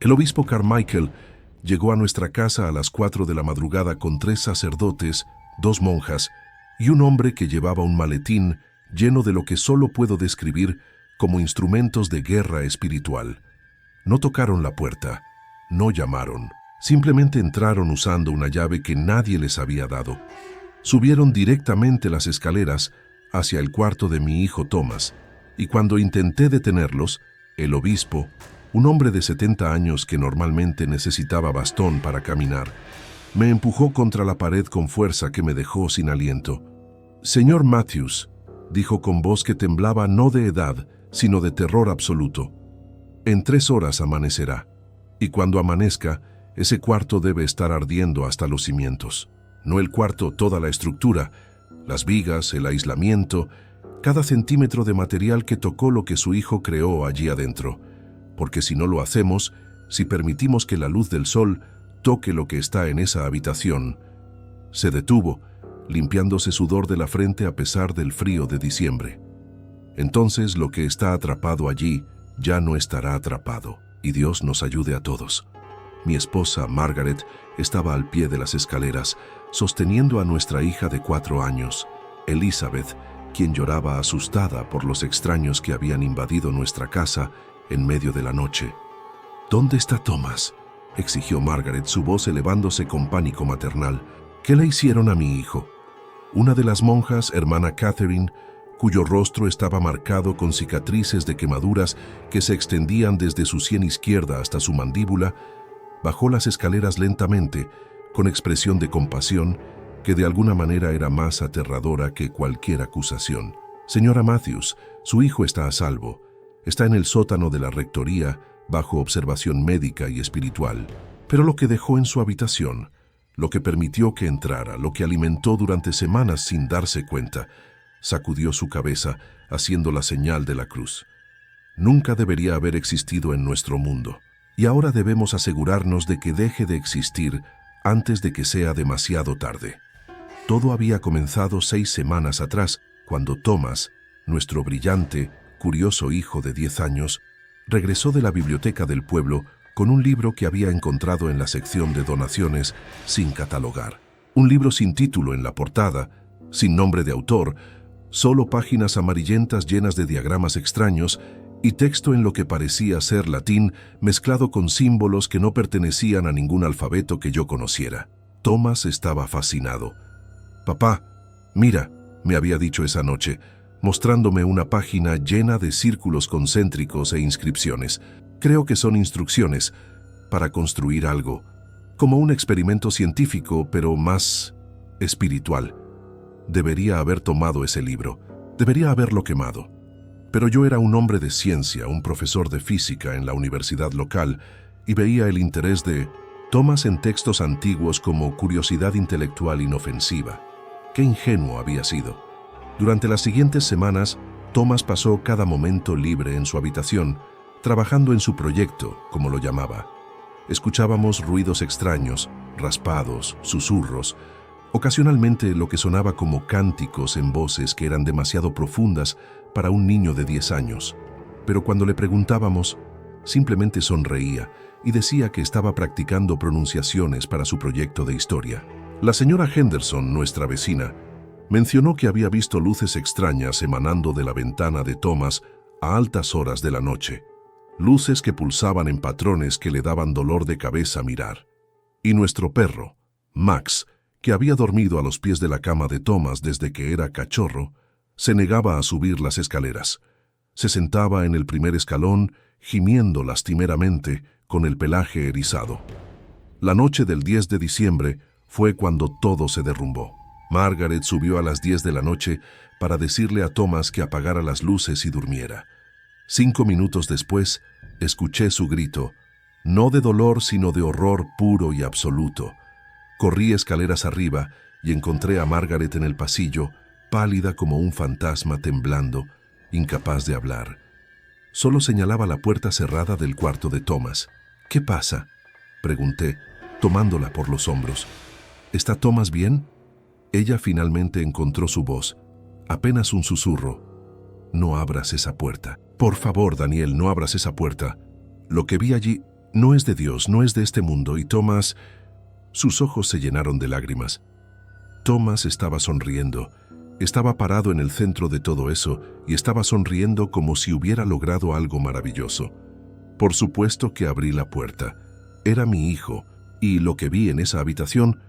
El obispo Carmichael llegó a nuestra casa a las 4 de la madrugada con 3 sacerdotes, 2 monjas y un hombre que llevaba un maletín lleno de lo que solo puedo describir como instrumentos de guerra espiritual. No tocaron la puerta, no llamaron, simplemente entraron usando una llave que nadie les había dado. Subieron directamente las escaleras hacia el cuarto de mi hijo Thomas, y cuando intenté detenerlos, el obispo, un hombre de 70 años que normalmente necesitaba bastón para caminar, me empujó contra la pared con fuerza que me dejó sin aliento. «Señor Matthews», dijo con voz que temblaba no de edad, sino de terror absoluto, «en 3 horas amanecerá, y cuando amanezca, ese cuarto debe estar ardiendo hasta los cimientos. No el cuarto, toda la estructura, las vigas, el aislamiento, cada centímetro de material que tocó lo que su hijo creó allí adentro. Porque si no lo hacemos, si permitimos que la luz del sol toque lo que está en esa habitación». Se detuvo, limpiándose sudor de la frente a pesar del frío de diciembre. «Entonces lo que está atrapado allí ya no estará atrapado, y Dios nos ayude a todos». Mi esposa, Margaret, estaba al pie de las escaleras, sosteniendo a nuestra hija de 4 años, Elizabeth, quien lloraba asustada por los extraños que habían invadido nuestra casa en medio de la noche. «¿Dónde está Thomas?», exigió Margaret, su voz elevándose con pánico maternal. «¿Qué le hicieron a mi hijo?». Una de las monjas, hermana Catherine, cuyo rostro estaba marcado con cicatrices de quemaduras que se extendían desde su sien izquierda hasta su mandíbula, bajó las escaleras lentamente, con expresión de compasión que de alguna manera era más aterradora que cualquier acusación. «Señora Matthews, su hijo está a salvo. Está en el sótano de la rectoría, bajo observación médica y espiritual. Pero lo que dejó en su habitación, lo que permitió que entrara, lo que alimentó durante semanas sin darse cuenta», sacudió su cabeza, haciendo la señal de la cruz. «Nunca debería haber existido en nuestro mundo. Y ahora debemos asegurarnos de que deje de existir antes de que sea demasiado tarde». Todo había comenzado 6 semanas atrás, cuando Thomas, nuestro brillante, curioso hijo de 10 años, regresó de la biblioteca del pueblo con un libro que había encontrado en la sección de donaciones sin catalogar. Un libro sin título en la portada, sin nombre de autor, solo páginas amarillentas llenas de diagramas extraños y texto en lo que parecía ser latín mezclado con símbolos que no pertenecían a ningún alfabeto que yo conociera. Thomas estaba fascinado. «Papá, mira», me había dicho esa noche, mostrándome una página llena de círculos concéntricos e inscripciones. «Creo que son instrucciones para construir algo, como un experimento científico, pero más espiritual. Debería haber tomado ese libro, debería haberlo quemado». Pero yo era un hombre de ciencia, un profesor de física en la universidad local, y veía el interés de Thomas en textos antiguos como curiosidad intelectual inofensiva. Qué ingenuo había sido. Durante las siguientes semanas, Thomas pasó cada momento libre en su habitación, trabajando en su proyecto, como lo llamaba. Escuchábamos ruidos extraños, raspados, susurros, ocasionalmente lo que sonaba como cánticos en voces que eran demasiado profundas para un niño de 10 años. Pero cuando le preguntábamos, simplemente sonreía y decía que estaba practicando pronunciaciones para su proyecto de historia. La señora Henderson, nuestra vecina, mencionó que había visto luces extrañas emanando de la ventana de Thomas a altas horas de la noche, luces que pulsaban en patrones que le daban dolor de cabeza mirar. Y nuestro perro, Max, que había dormido a los pies de la cama de Thomas desde que era cachorro, se negaba a subir las escaleras. Se sentaba en el primer escalón, gimiendo lastimeramente, con el pelaje erizado. La noche del 10 de diciembre fue cuando todo se derrumbó. Margaret subió a las 10 de la noche para decirle a Thomas que apagara las luces y durmiera. 5 minutos después, escuché su grito, no de dolor sino de horror puro y absoluto. Corrí escaleras arriba y encontré a Margaret en el pasillo, pálida como un fantasma, temblando, incapaz de hablar. Solo señalaba la puerta cerrada del cuarto de Thomas. «¿Qué pasa?», pregunté, tomándola por los hombros. «¿Está Thomas bien?». Ella finalmente encontró su voz, apenas un susurro. «No abras esa puerta. Por favor, Daniel, no abras esa puerta. Lo que vi allí, No es de Dios, no es de este mundo. Y Thomas, sus ojos se llenaron de lágrimas. Thomas estaba sonriendo. Estaba parado en el centro de todo eso y estaba sonriendo como si hubiera logrado algo maravilloso. Por supuesto que abrí la puerta. Era mi hijo, y lo que vi en esa habitación,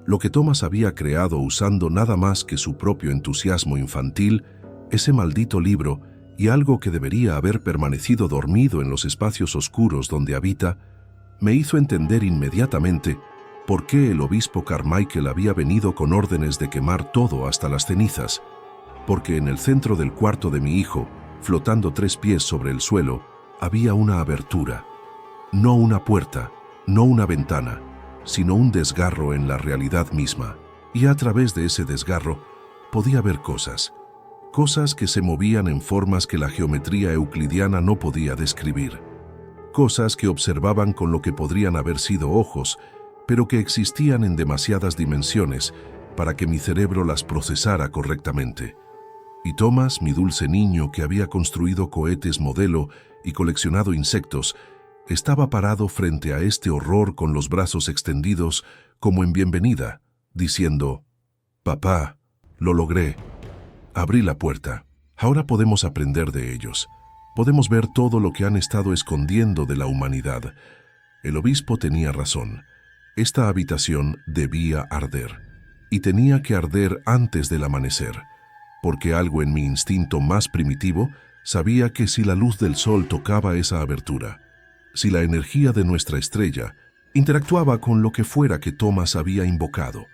lo que Thomas había creado usando nada más que su propio entusiasmo infantil, ese maldito libro y algo que debería haber permanecido dormido en los espacios oscuros donde habita, me hizo entender inmediatamente por qué el obispo Carmichael había venido con órdenes de quemar todo hasta las cenizas, porque en el centro del cuarto de mi hijo, flotando 3 pies sobre el suelo, había una abertura, no una puerta, no una ventana, sino un desgarro en la realidad misma, y a través de ese desgarro podía ver cosas que se movían en formas que la geometría euclidiana no podía describir, cosas que observaban con lo que podrían haber sido ojos, pero que existían en demasiadas dimensiones para que mi cerebro las procesara correctamente. Y Thomas, mi dulce niño que había construido cohetes modelo y coleccionado insectos, estaba parado frente a este horror con los brazos extendidos como en bienvenida, diciendo: «Papá, lo logré. Abrí la puerta. Ahora podemos aprender de ellos. Podemos ver todo lo que han estado escondiendo de la humanidad». El obispo tenía razón. Esta habitación debía arder. Y tenía que arder antes del amanecer, porque algo en mi instinto más primitivo sabía que si la luz del sol tocaba esa abertura, si la energía de nuestra estrella interactuaba con lo que fuera que Thomas había invocado,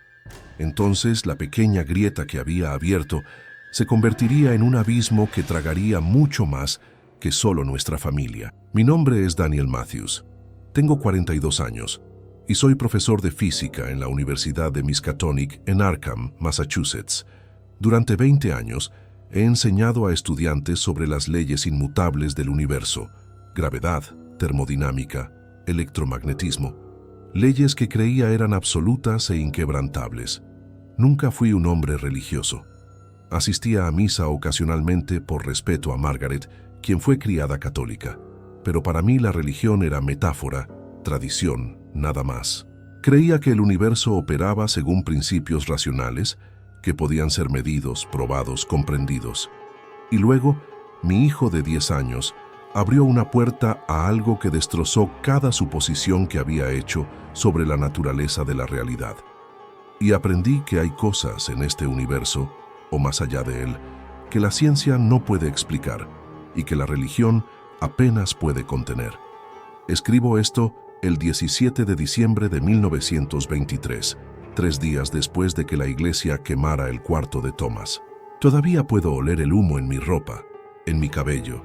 entonces la pequeña grieta que había abierto se convertiría en un abismo que tragaría mucho más que solo nuestra familia. Mi nombre es Daniel Matthews. Tengo 42 años y soy profesor de física en la Universidad de Miskatonic en Arkham, Massachusetts. Durante 20 años he enseñado a estudiantes sobre las leyes inmutables del universo, gravedad, termodinámica, electromagnetismo, leyes que creía eran absolutas e inquebrantables. Nunca fui un hombre religioso. Asistía a misa ocasionalmente por respeto a Margaret, quien fue criada católica, pero para mí la religión era metáfora, tradición, nada más. Creía que el universo operaba según principios racionales, que podían ser medidos, probados, comprendidos. Y luego, mi hijo de 10 años abrió una puerta a algo que destrozó cada suposición que había hecho sobre la naturaleza de la realidad. Y aprendí que hay cosas en este universo, o más allá de él, que la ciencia no puede explicar y que la religión apenas puede contener. Escribo esto el 17 de diciembre de 1923, 3 días después de que la iglesia quemara el cuarto de Thomas. Todavía puedo oler el humo en mi ropa, en mi cabello,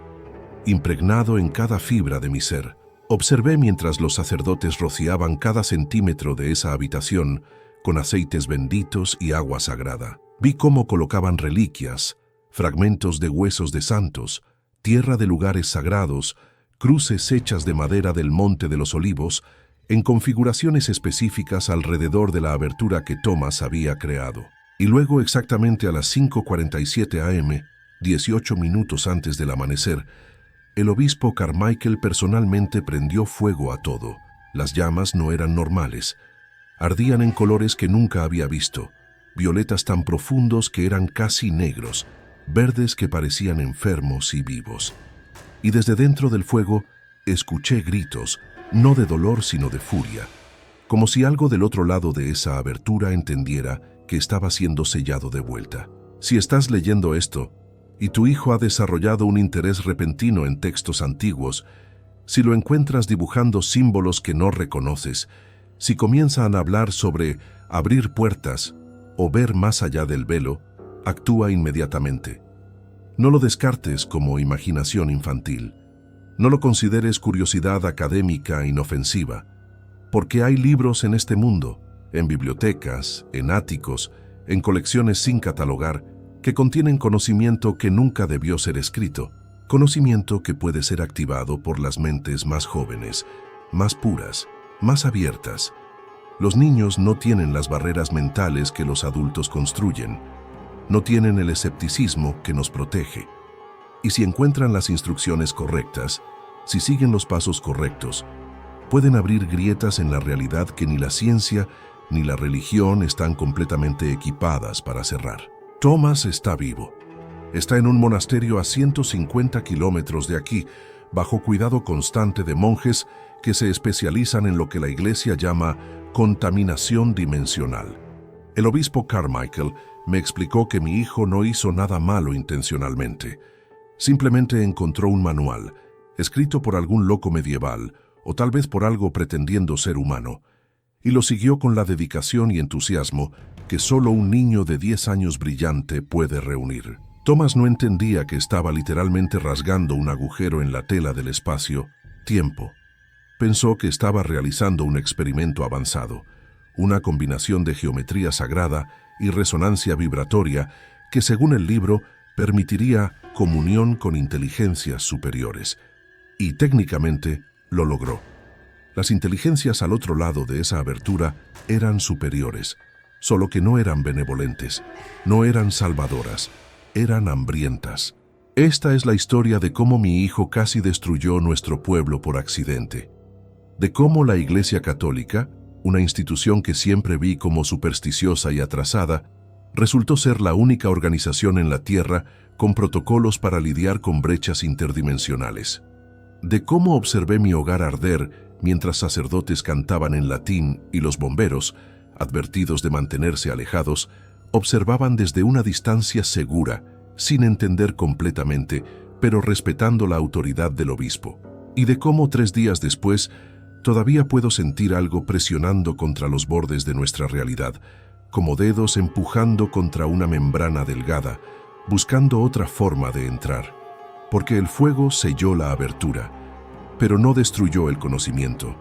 impregnado en cada fibra de mi ser. Observé mientras los sacerdotes rociaban cada centímetro de esa habitación con aceites benditos y agua sagrada. Vi cómo colocaban reliquias, fragmentos de huesos de santos, tierra de lugares sagrados, cruces hechas de madera del Monte de los Olivos, en configuraciones específicas alrededor de la abertura que Thomas había creado. Y luego, exactamente a las 5:47 am, 18 minutos antes del amanecer, el obispo Carmichael personalmente prendió fuego a todo. Las llamas no eran normales. Ardían en colores que nunca había visto, violetas tan profundos que eran casi negros, verdes que parecían enfermos y vivos. Y desde dentro del fuego escuché gritos, no de dolor sino de furia, como si algo del otro lado de esa abertura entendiera que estaba siendo sellado de vuelta. Si estás leyendo esto, y tu hijo ha desarrollado un interés repentino en textos antiguos, si lo encuentras dibujando símbolos que no reconoces, si comienzan a hablar sobre abrir puertas o ver más allá del velo, actúa inmediatamente. No lo descartes como imaginación infantil. No lo consideres curiosidad académica inofensiva, porque hay libros en este mundo, en bibliotecas, en áticos, en colecciones sin catalogar, que contienen conocimiento que nunca debió ser escrito, conocimiento que puede ser activado por las mentes más jóvenes, más puras, más abiertas. Los niños no tienen las barreras mentales que los adultos construyen, no tienen el escepticismo que nos protege. Y si encuentran las instrucciones correctas, si siguen los pasos correctos, pueden abrir grietas en la realidad que ni la ciencia ni la religión están completamente equipadas para cerrar. Thomas está vivo. Está en un monasterio a 150 kilómetros de aquí, bajo cuidado constante de monjes que se especializan en lo que la Iglesia llama contaminación dimensional. El obispo Carmichael me explicó que mi hijo no hizo nada malo intencionalmente. Simplemente encontró un manual, escrito por algún loco medieval, o tal vez por algo pretendiendo ser humano, y lo siguió con la dedicación y entusiasmo que solo un niño de 10 años brillante puede reunir. Thomas no entendía que estaba literalmente rasgando un agujero en la tela del espacio-tiempo. Pensó que estaba realizando un experimento avanzado, una combinación de geometría sagrada y resonancia vibratoria que, según el libro, permitiría comunión con inteligencias superiores. Y técnicamente lo logró. Las inteligencias al otro lado de esa abertura eran superiores, solo que no eran benevolentes, no eran salvadoras, eran hambrientas. Esta es la historia de cómo mi hijo casi destruyó nuestro pueblo por accidente. De cómo la Iglesia Católica, una institución que siempre vi como supersticiosa y atrasada, resultó ser la única organización en la Tierra con protocolos para lidiar con brechas interdimensionales. De cómo observé mi hogar arder mientras sacerdotes cantaban en latín y los bomberos, advertidos de mantenerse alejados, observaban desde una distancia segura, sin entender completamente, pero respetando la autoridad del obispo. Y de cómo 3 días después todavía puedo sentir algo presionando contra los bordes de nuestra realidad, como dedos empujando contra una membrana delgada, buscando otra forma de entrar. Porque el fuego selló la abertura, pero no destruyó el conocimiento.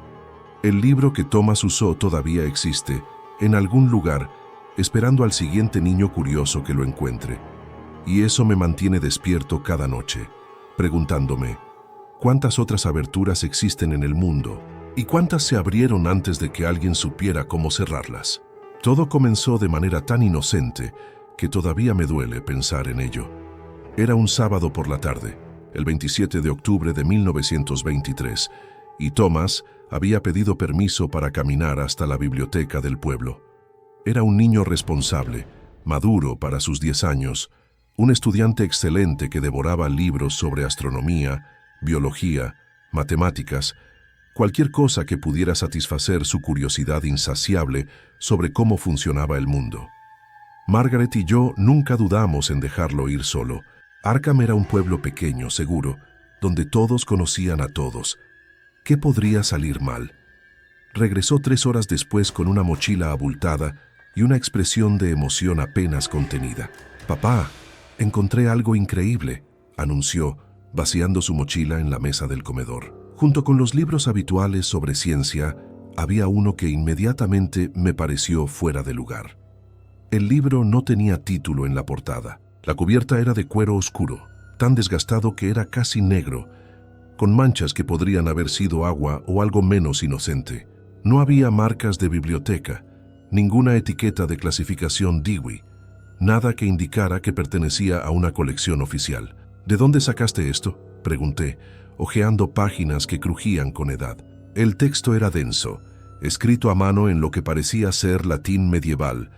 El libro que Thomas usó todavía existe, en algún lugar, esperando al siguiente niño curioso que lo encuentre. Y eso me mantiene despierto cada noche, preguntándome, ¿cuántas otras aberturas existen en el mundo? ¿Y cuántas se abrieron antes de que alguien supiera cómo cerrarlas? Todo comenzó de manera tan inocente que todavía me duele pensar en ello. Era un sábado por la tarde, el 27 de octubre de 1923, y Thomas había pedido permiso para caminar hasta la biblioteca del pueblo. Era un niño responsable, maduro para sus 10 años, un estudiante excelente que devoraba libros sobre astronomía, biología, matemáticas, cualquier cosa que pudiera satisfacer su curiosidad insaciable sobre cómo funcionaba el mundo. Margaret y yo nunca dudamos en dejarlo ir solo. Arkham era un pueblo pequeño, seguro, donde todos conocían a todos. ¿Qué podría salir mal? Regresó 3 horas después con una mochila abultada y una expresión de emoción apenas contenida. «Papá, encontré algo increíble», anunció, vaciando su mochila en la mesa del comedor. Junto con los libros habituales sobre ciencia, había uno que inmediatamente me pareció fuera de lugar. El libro no tenía título en la portada. La cubierta era de cuero oscuro, tan desgastado que era casi negro, con manchas que podrían haber sido agua o algo menos inocente. No había marcas de biblioteca, ninguna etiqueta de clasificación Dewey, nada que indicara que pertenecía a una colección oficial. «¿De dónde sacaste esto?», pregunté, hojeando páginas que crujían con edad. El texto era denso, escrito a mano en lo que parecía ser latín medieval,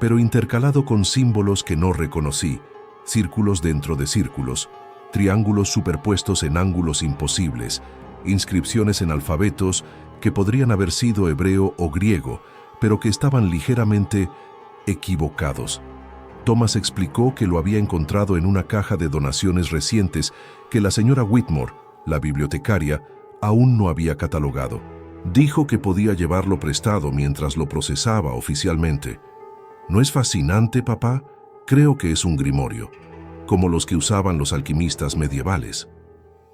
pero intercalado con símbolos que no reconocí, círculos dentro de círculos, triángulos superpuestos en ángulos imposibles, inscripciones en alfabetos que podrían haber sido hebreo o griego, pero que estaban ligeramente equivocados. Thomas explicó que lo había encontrado en una caja de donaciones recientes que la señora Whitmore, la bibliotecaria, aún no había catalogado. Dijo que podía llevarlo prestado mientras lo procesaba oficialmente. «¿No es fascinante, papá? Creo que es un grimorio, como los que usaban los alquimistas medievales.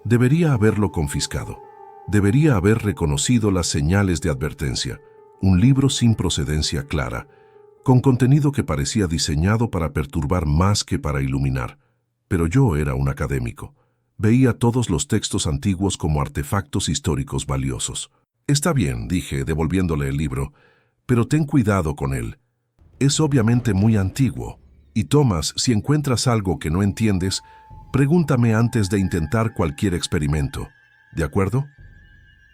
Debería haberlo confiscado. Debería haber reconocido las señales de advertencia. Un libro sin procedencia clara, con contenido que parecía diseñado para perturbar más que para iluminar. Pero yo era un académico. Veía todos los textos antiguos como artefactos históricos valiosos. «Está bien», dije, devolviéndole el libro, «pero ten cuidado con él. Es obviamente muy antiguo. Y Thomas, si encuentras algo que no entiendes, pregúntame antes de intentar cualquier experimento. ¿De acuerdo?»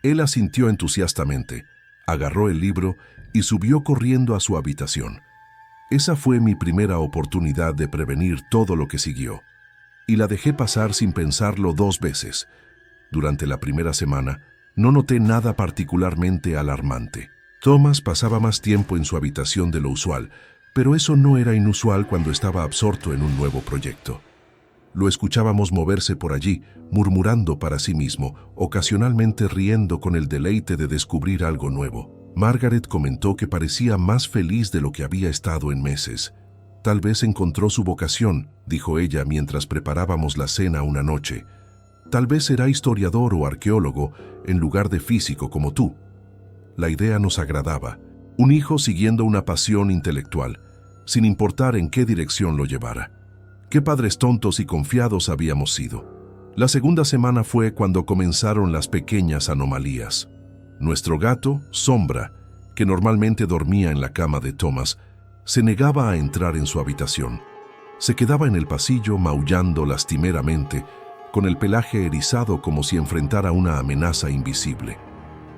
Él asintió entusiastamente, agarró el libro y subió corriendo a su habitación. Esa fue mi primera oportunidad de prevenir todo lo que siguió, y la dejé pasar sin pensarlo 2 veces. Durante la primera semana, no noté nada particularmente alarmante. Thomas pasaba más tiempo en su habitación de lo usual, pero eso no era inusual cuando estaba absorto en un nuevo proyecto. Lo escuchábamos moverse por allí, murmurando para sí mismo, ocasionalmente riendo con el deleite de descubrir algo nuevo. Margaret comentó que parecía más feliz de lo que había estado en meses. Tal vez encontró su vocación, dijo ella mientras preparábamos la cena una noche. Tal vez será historiador o arqueólogo en lugar de físico como tú. La idea nos agradaba. Un hijo siguiendo una pasión intelectual, sin importar en qué dirección lo llevara. Qué padres tontos y confiados habíamos sido. La segunda semana fue cuando comenzaron las pequeñas anomalías. Nuestro gato, Sombra, que normalmente dormía en la cama de Thomas, se negaba a entrar en su habitación. Se quedaba en el pasillo maullando lastimeramente, con el pelaje erizado como si enfrentara una amenaza invisible.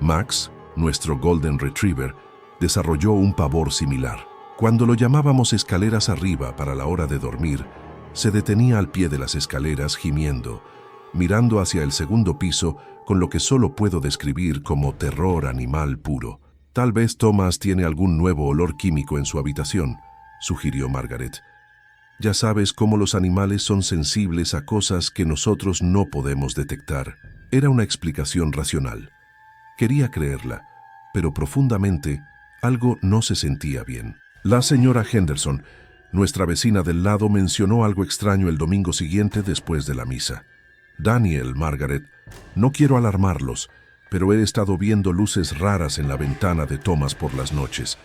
Max, nuestro Golden Retriever, desarrolló un pavor similar. Cuando lo llamábamos escaleras arriba para la hora de dormir, se detenía al pie de las escaleras gimiendo, mirando hacia el segundo piso con lo que solo puedo describir como terror animal puro. Tal vez Thomas tiene algún nuevo olor químico en su habitación, sugirió Margaret. Ya sabes cómo los animales son sensibles a cosas que nosotros no podemos detectar. Era una explicación racional. Quería creerla, pero profundamente algo no se sentía bien. La señora Henderson, nuestra vecina del lado, mencionó algo extraño el domingo siguiente después de la misa. Daniel, Margaret, no quiero alarmarlos, pero he estado viendo luces raras en la ventana de Thomas por las noches.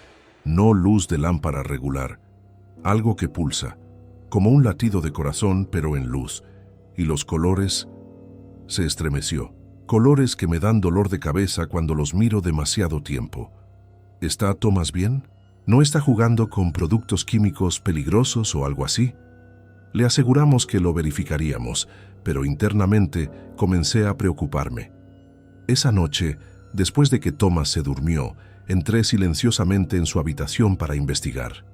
No luz de lámpara regular. Algo que pulsa, como un latido de corazón, pero en luz. Y los colores... Se estremeció. Colores que me dan dolor de cabeza cuando los miro demasiado tiempo. ¿Está Thomas bien? ¿No está jugando con productos químicos peligrosos o algo así? Le aseguramos que lo verificaríamos, pero internamente comencé a preocuparme. Esa noche, después de que Thomas se durmió, entré silenciosamente en su habitación para investigar.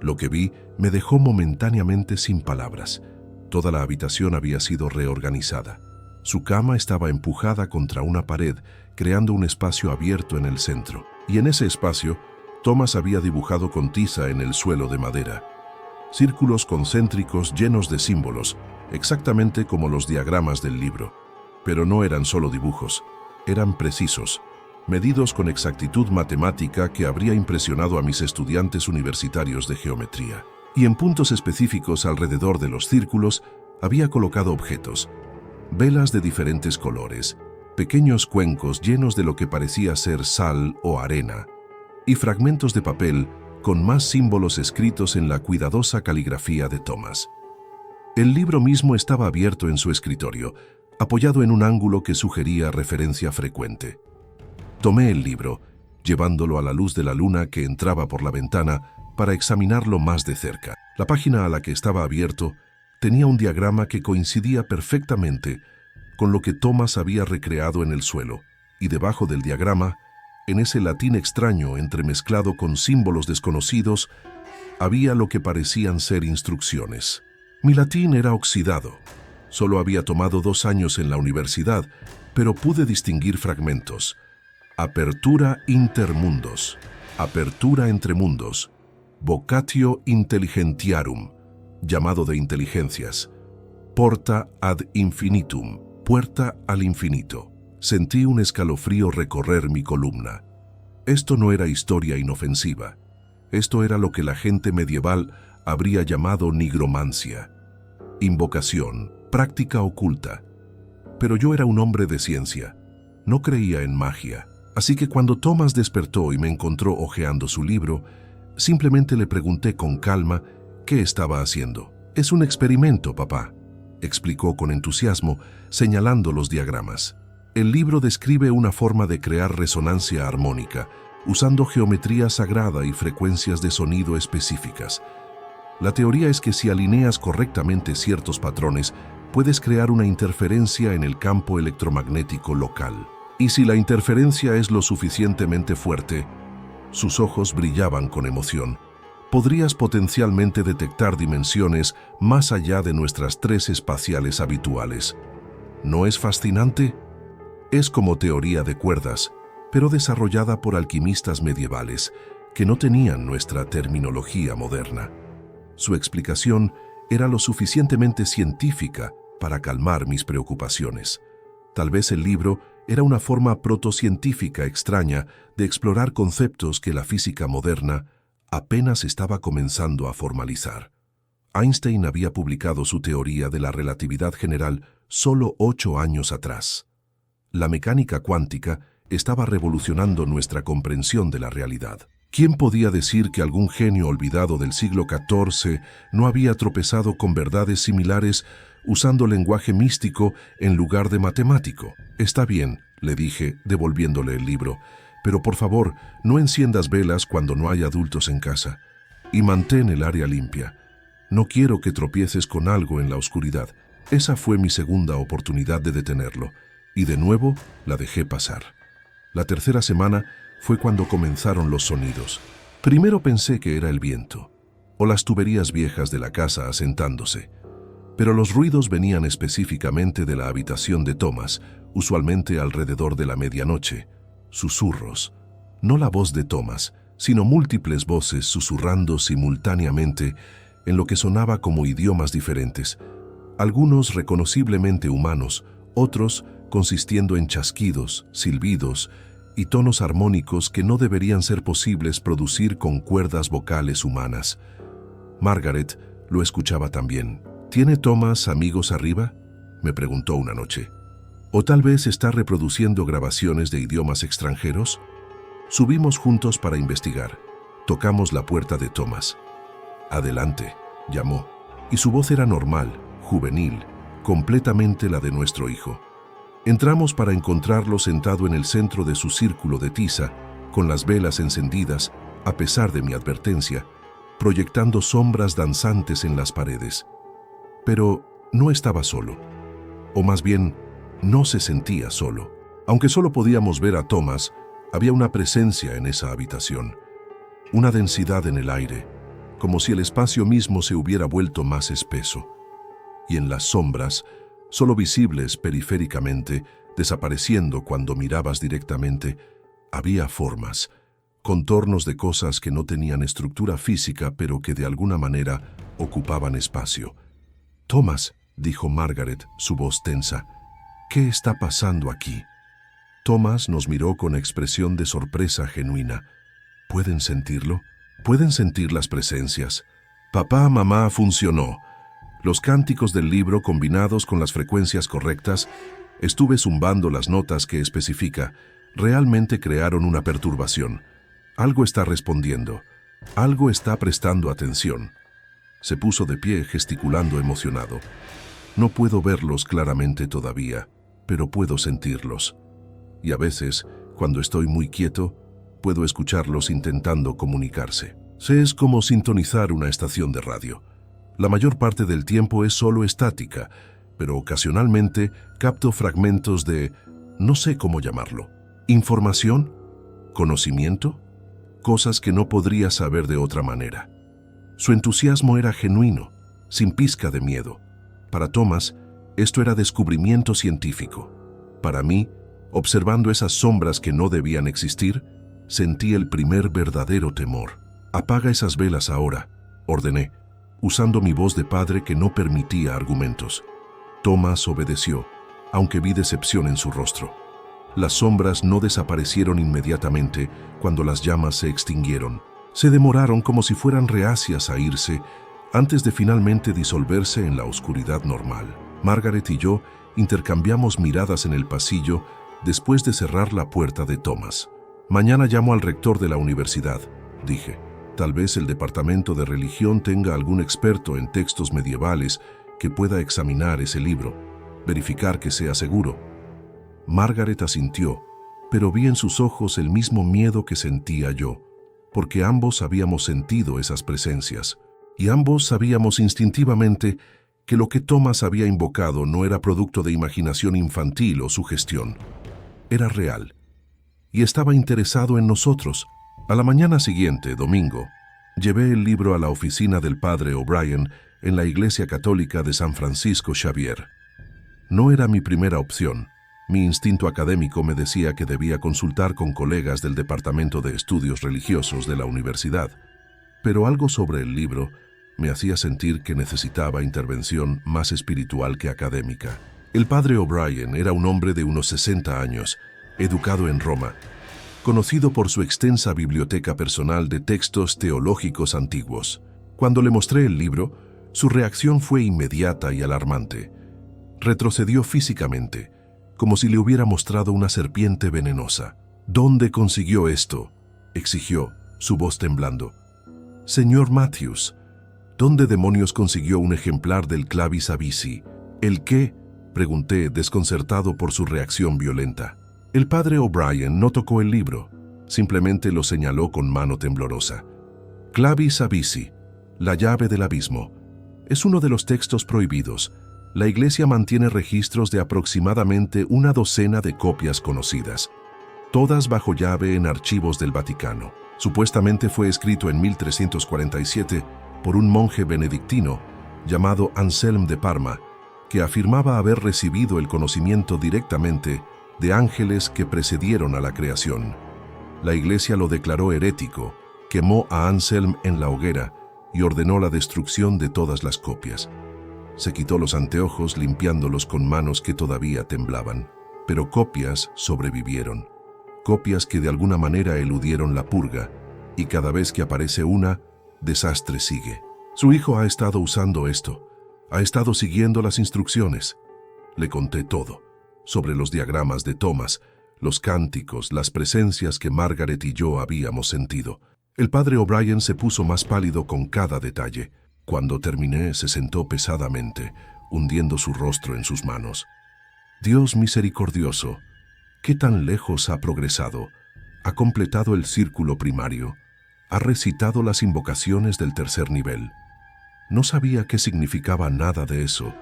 Lo que vi me dejó momentáneamente sin palabras. Toda la habitación había sido reorganizada. Su cama estaba empujada contra una pared, creando un espacio abierto en el centro. Y en ese espacio, Thomas había dibujado con tiza en el suelo de madera. Círculos concéntricos llenos de símbolos, exactamente como los diagramas del libro. Pero no eran solo dibujos, eran precisos, medidos con exactitud matemática que habría impresionado a mis estudiantes universitarios de geometría. Y en puntos específicos alrededor de los círculos había colocado objetos, velas de diferentes colores, pequeños cuencos llenos de lo que parecía ser sal o arena, y fragmentos de papel con más símbolos escritos en la cuidadosa caligrafía de Thomas. El libro mismo estaba abierto en su escritorio, apoyado en un ángulo que sugería referencia frecuente. Tomé el libro, llevándolo a la luz de la luna que entraba por la ventana para examinarlo más de cerca. La página a la que estaba abierto tenía un diagrama que coincidía perfectamente con lo que Thomas había recreado en el suelo, y debajo del diagrama, en ese latín extraño entremezclado con símbolos desconocidos, había lo que parecían ser instrucciones. Mi latín era oxidado. Solo había tomado 2 años en la universidad, pero pude distinguir fragmentos. Apertura inter mundos, apertura entre mundos, vocatio intelligentiarum, llamado de inteligencias, porta ad infinitum, puerta al infinito. Sentí un escalofrío recorrer mi columna. Esto no era historia inofensiva. Esto era lo que la gente medieval habría llamado nigromancia, invocación, práctica oculta. Pero yo era un hombre de ciencia. No creía en magia. Así que cuando Thomas despertó y me encontró hojeando su libro, simplemente le pregunté con calma qué estaba haciendo. «Es un experimento, papá», explicó con entusiasmo, señalando los diagramas. El libro describe una forma de crear resonancia armónica, usando geometría sagrada y frecuencias de sonido específicas. La teoría es que si alineas correctamente ciertos patrones, puedes crear una interferencia en el campo electromagnético local. Y si la interferencia es lo suficientemente fuerte, sus ojos brillaban con emoción, podrías potencialmente detectar dimensiones más allá de nuestras tres espaciales habituales. ¿No es fascinante? Es como teoría de cuerdas, pero desarrollada por alquimistas medievales que no tenían nuestra terminología moderna. Su explicación era lo suficientemente científica para calmar mis preocupaciones. Tal vez el libro era una forma protocientífica extraña de explorar conceptos que la física moderna apenas estaba comenzando a formalizar. Einstein había publicado su teoría de la relatividad general solo 8 años atrás. La mecánica cuántica estaba revolucionando nuestra comprensión de la realidad. ¿Quién podía decir que algún genio olvidado del siglo XIV no había tropezado con verdades similares usando lenguaje místico en lugar de matemático? Está bien, le dije, devolviéndole el libro, pero por favor, no enciendas velas cuando no hay adultos en casa. Y mantén el área limpia. No quiero que tropieces con algo en la oscuridad. Esa fue mi segunda oportunidad de detenerlo, y de nuevo la dejé pasar. La tercera semana fue cuando comenzaron los sonidos. Primero pensé que era el viento, o las tuberías viejas de la casa asentándose. Pero los ruidos venían específicamente de la habitación de Thomas, usualmente alrededor de la medianoche. Susurros. No la voz de Thomas, sino múltiples voces susurrando simultáneamente en lo que sonaba como idiomas diferentes, algunos reconociblemente humanos, otros consistiendo en chasquidos, silbidos y tonos armónicos que no deberían ser posibles producir con cuerdas vocales humanas. Margaret lo escuchaba también. ¿Tiene Thomas amigos arriba?, me preguntó una noche. ¿O tal vez está reproduciendo grabaciones de idiomas extranjeros? Subimos juntos para investigar. Tocamos la puerta de Thomas. «Adelante», llamó, y su voz era normal, juvenil, completamente la de nuestro hijo. Entramos para encontrarlo sentado en el centro de su círculo de tiza, con las velas encendidas, a pesar de mi advertencia, proyectando sombras danzantes en las paredes. Pero no estaba solo, o más bien, no se sentía solo. Aunque solo podíamos ver a Thomas, había una presencia en esa habitación, una densidad en el aire, como si el espacio mismo se hubiera vuelto más espeso. Y en las sombras, solo visibles periféricamente, desapareciendo cuando mirabas directamente, había formas, contornos de cosas que no tenían estructura física, pero que de alguna manera ocupaban espacio. «Thomas», dijo Margaret, su voz tensa, «¿qué está pasando aquí?» Thomas nos miró con expresión de sorpresa genuina. «¿Pueden sentirlo? ¿Pueden sentir las presencias?» «Papá, mamá, funcionó». Los cánticos del libro combinados con las frecuencias correctas, estuve zumbando las notas que especifica, realmente crearon una perturbación. Algo está respondiendo, algo está prestando atención. Se puso de pie gesticulando emocionado. No puedo verlos claramente todavía, pero puedo sentirlos. Y a veces, cuando estoy muy quieto, puedo escucharlos intentando comunicarse. Es como sintonizar una estación de radio. La mayor parte del tiempo es solo estática, pero ocasionalmente capto fragmentos de, no sé cómo llamarlo, información, conocimiento, cosas que no podría saber de otra manera. Su entusiasmo era genuino, sin pizca de miedo. Para Thomas, esto era descubrimiento científico. Para mí, observando esas sombras que no debían existir, sentí el primer verdadero temor. «Apaga esas velas ahora», ordené, usando mi voz de padre que no permitía argumentos. Thomas obedeció, aunque vi decepción en su rostro. Las sombras no desaparecieron inmediatamente cuando las llamas se extinguieron. Se demoraron como si fueran reacias a irse antes de finalmente disolverse en la oscuridad normal. Margaret y yo intercambiamos miradas en el pasillo después de cerrar la puerta de Thomas. «Mañana llamo al rector de la universidad», dije. «Tal vez el departamento de religión tenga algún experto en textos medievales que pueda examinar ese libro, verificar que sea seguro». Margaret asintió, pero vi en sus ojos el mismo miedo que sentía yo, porque ambos habíamos sentido esas presencias, y ambos sabíamos instintivamente que lo que Thomas había invocado no era producto de imaginación infantil o sugestión. era real y estaba interesado en nosotros. A la mañana siguiente, domingo, llevé el libro a la oficina del padre O'Brien en la Iglesia Católica de San Francisco Xavier. No era mi primera opción. Mi instinto académico me decía que debía consultar con colegas del Departamento de Estudios Religiosos de la universidad, pero algo sobre el libro me hacía sentir que necesitaba intervención más espiritual que académica. El padre O'Brien era un hombre de unos 60 años, educado en Roma, conocido por su extensa biblioteca personal de textos teológicos antiguos. Cuando le mostré el libro, su reacción fue inmediata y alarmante. Retrocedió físicamente, como si le hubiera mostrado una serpiente venenosa. «¿Dónde consiguió esto?», exigió, su voz temblando. «Señor Matthews, ¿dónde demonios consiguió un ejemplar del Clavis Abysi?» «¿El qué?», pregunté, desconcertado por su reacción violenta. El padre O'Brien no tocó el libro, simplemente lo señaló con mano temblorosa. «Clavis Abysi, la llave del abismo, es uno de los textos prohibidos. La Iglesia mantiene registros de aproximadamente una docena de copias conocidas, todas bajo llave en archivos del Vaticano. Supuestamente fue escrito en 1347 por un monje benedictino llamado Anselm de Parma, que afirmaba haber recibido el conocimiento directamente de ángeles que precedieron a la creación. La Iglesia lo declaró herético, quemó a Anselm en la hoguera y ordenó la destrucción de todas las copias. Se quitó los anteojos limpiándolos con manos que todavía temblaban. Pero copias sobrevivieron. Copias que de alguna manera eludieron la purga, y cada vez que aparece una, desastre sigue. Su hijo ha estado usando esto. Ha estado siguiendo las instrucciones. Le conté todo, sobre los diagramas de Thomas, los cánticos, las presencias que Margaret y yo habíamos sentido. El padre O'Brien se puso más pálido con cada detalle. Cuando terminé, se sentó pesadamente, hundiendo su rostro en sus manos. «Dios misericordioso, ¿qué tan lejos ha progresado? Ha completado el círculo primario. Ha recitado las invocaciones del tercer nivel». No sabía qué significaba nada de eso,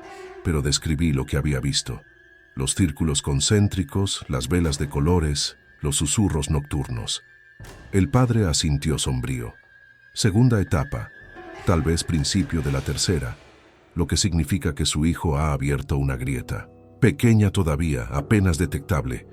pero describí lo que había visto. Los círculos concéntricos, las velas de colores, los susurros nocturnos. El padre asintió sombrío. «Segunda etapa, tal vez principio de la tercera, lo que significa que su hijo ha abierto una grieta. Pequeña todavía, apenas detectable,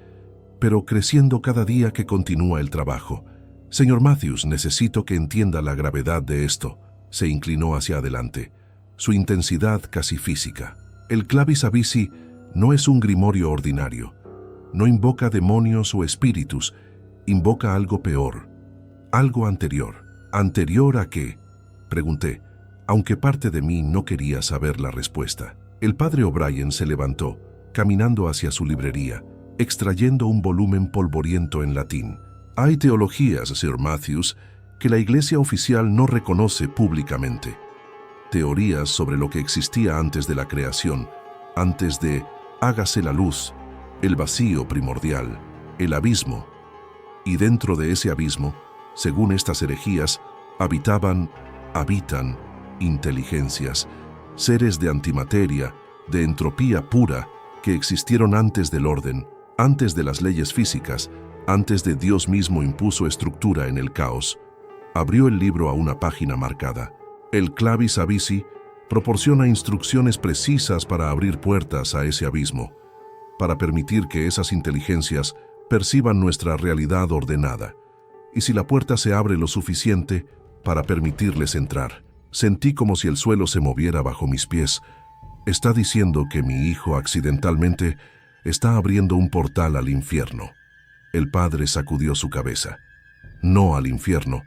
pero creciendo cada día que continúa el trabajo. Señor Matthews, necesito que entienda la gravedad de esto». Se inclinó hacia adelante, su intensidad casi física. El Clavis Abysi no es un grimorio ordinario. No invoca demonios o espíritus, invoca algo peor, algo anterior. ¿Anterior a qué?, pregunté, aunque parte de mí no quería saber la respuesta. El padre O'Brien se levantó, caminando hacia su librería, extrayendo un volumen polvoriento en latín. «Hay teologías, Sir Matthews, que la Iglesia oficial no reconoce públicamente. Teorías sobre lo que existía antes de la creación, antes de hágase la luz, el vacío primordial, el abismo. Y dentro de ese abismo, según estas herejías, habitan inteligencias, seres de antimateria, de entropía pura, que existieron antes del orden, antes de las leyes físicas, antes de Dios mismo impuso estructura en el caos». Abrió el libro a una página marcada. El Clavis Abysi proporciona instrucciones precisas para abrir puertas a ese abismo, para permitir que esas inteligencias perciban nuestra realidad ordenada. Y si la puerta se abre lo suficiente para permitirles entrar. Sentí como si el suelo se moviera bajo mis pies. Está diciendo que mi hijo accidentalmente está abriendo un portal al infierno. El padre sacudió su cabeza. No al infierno.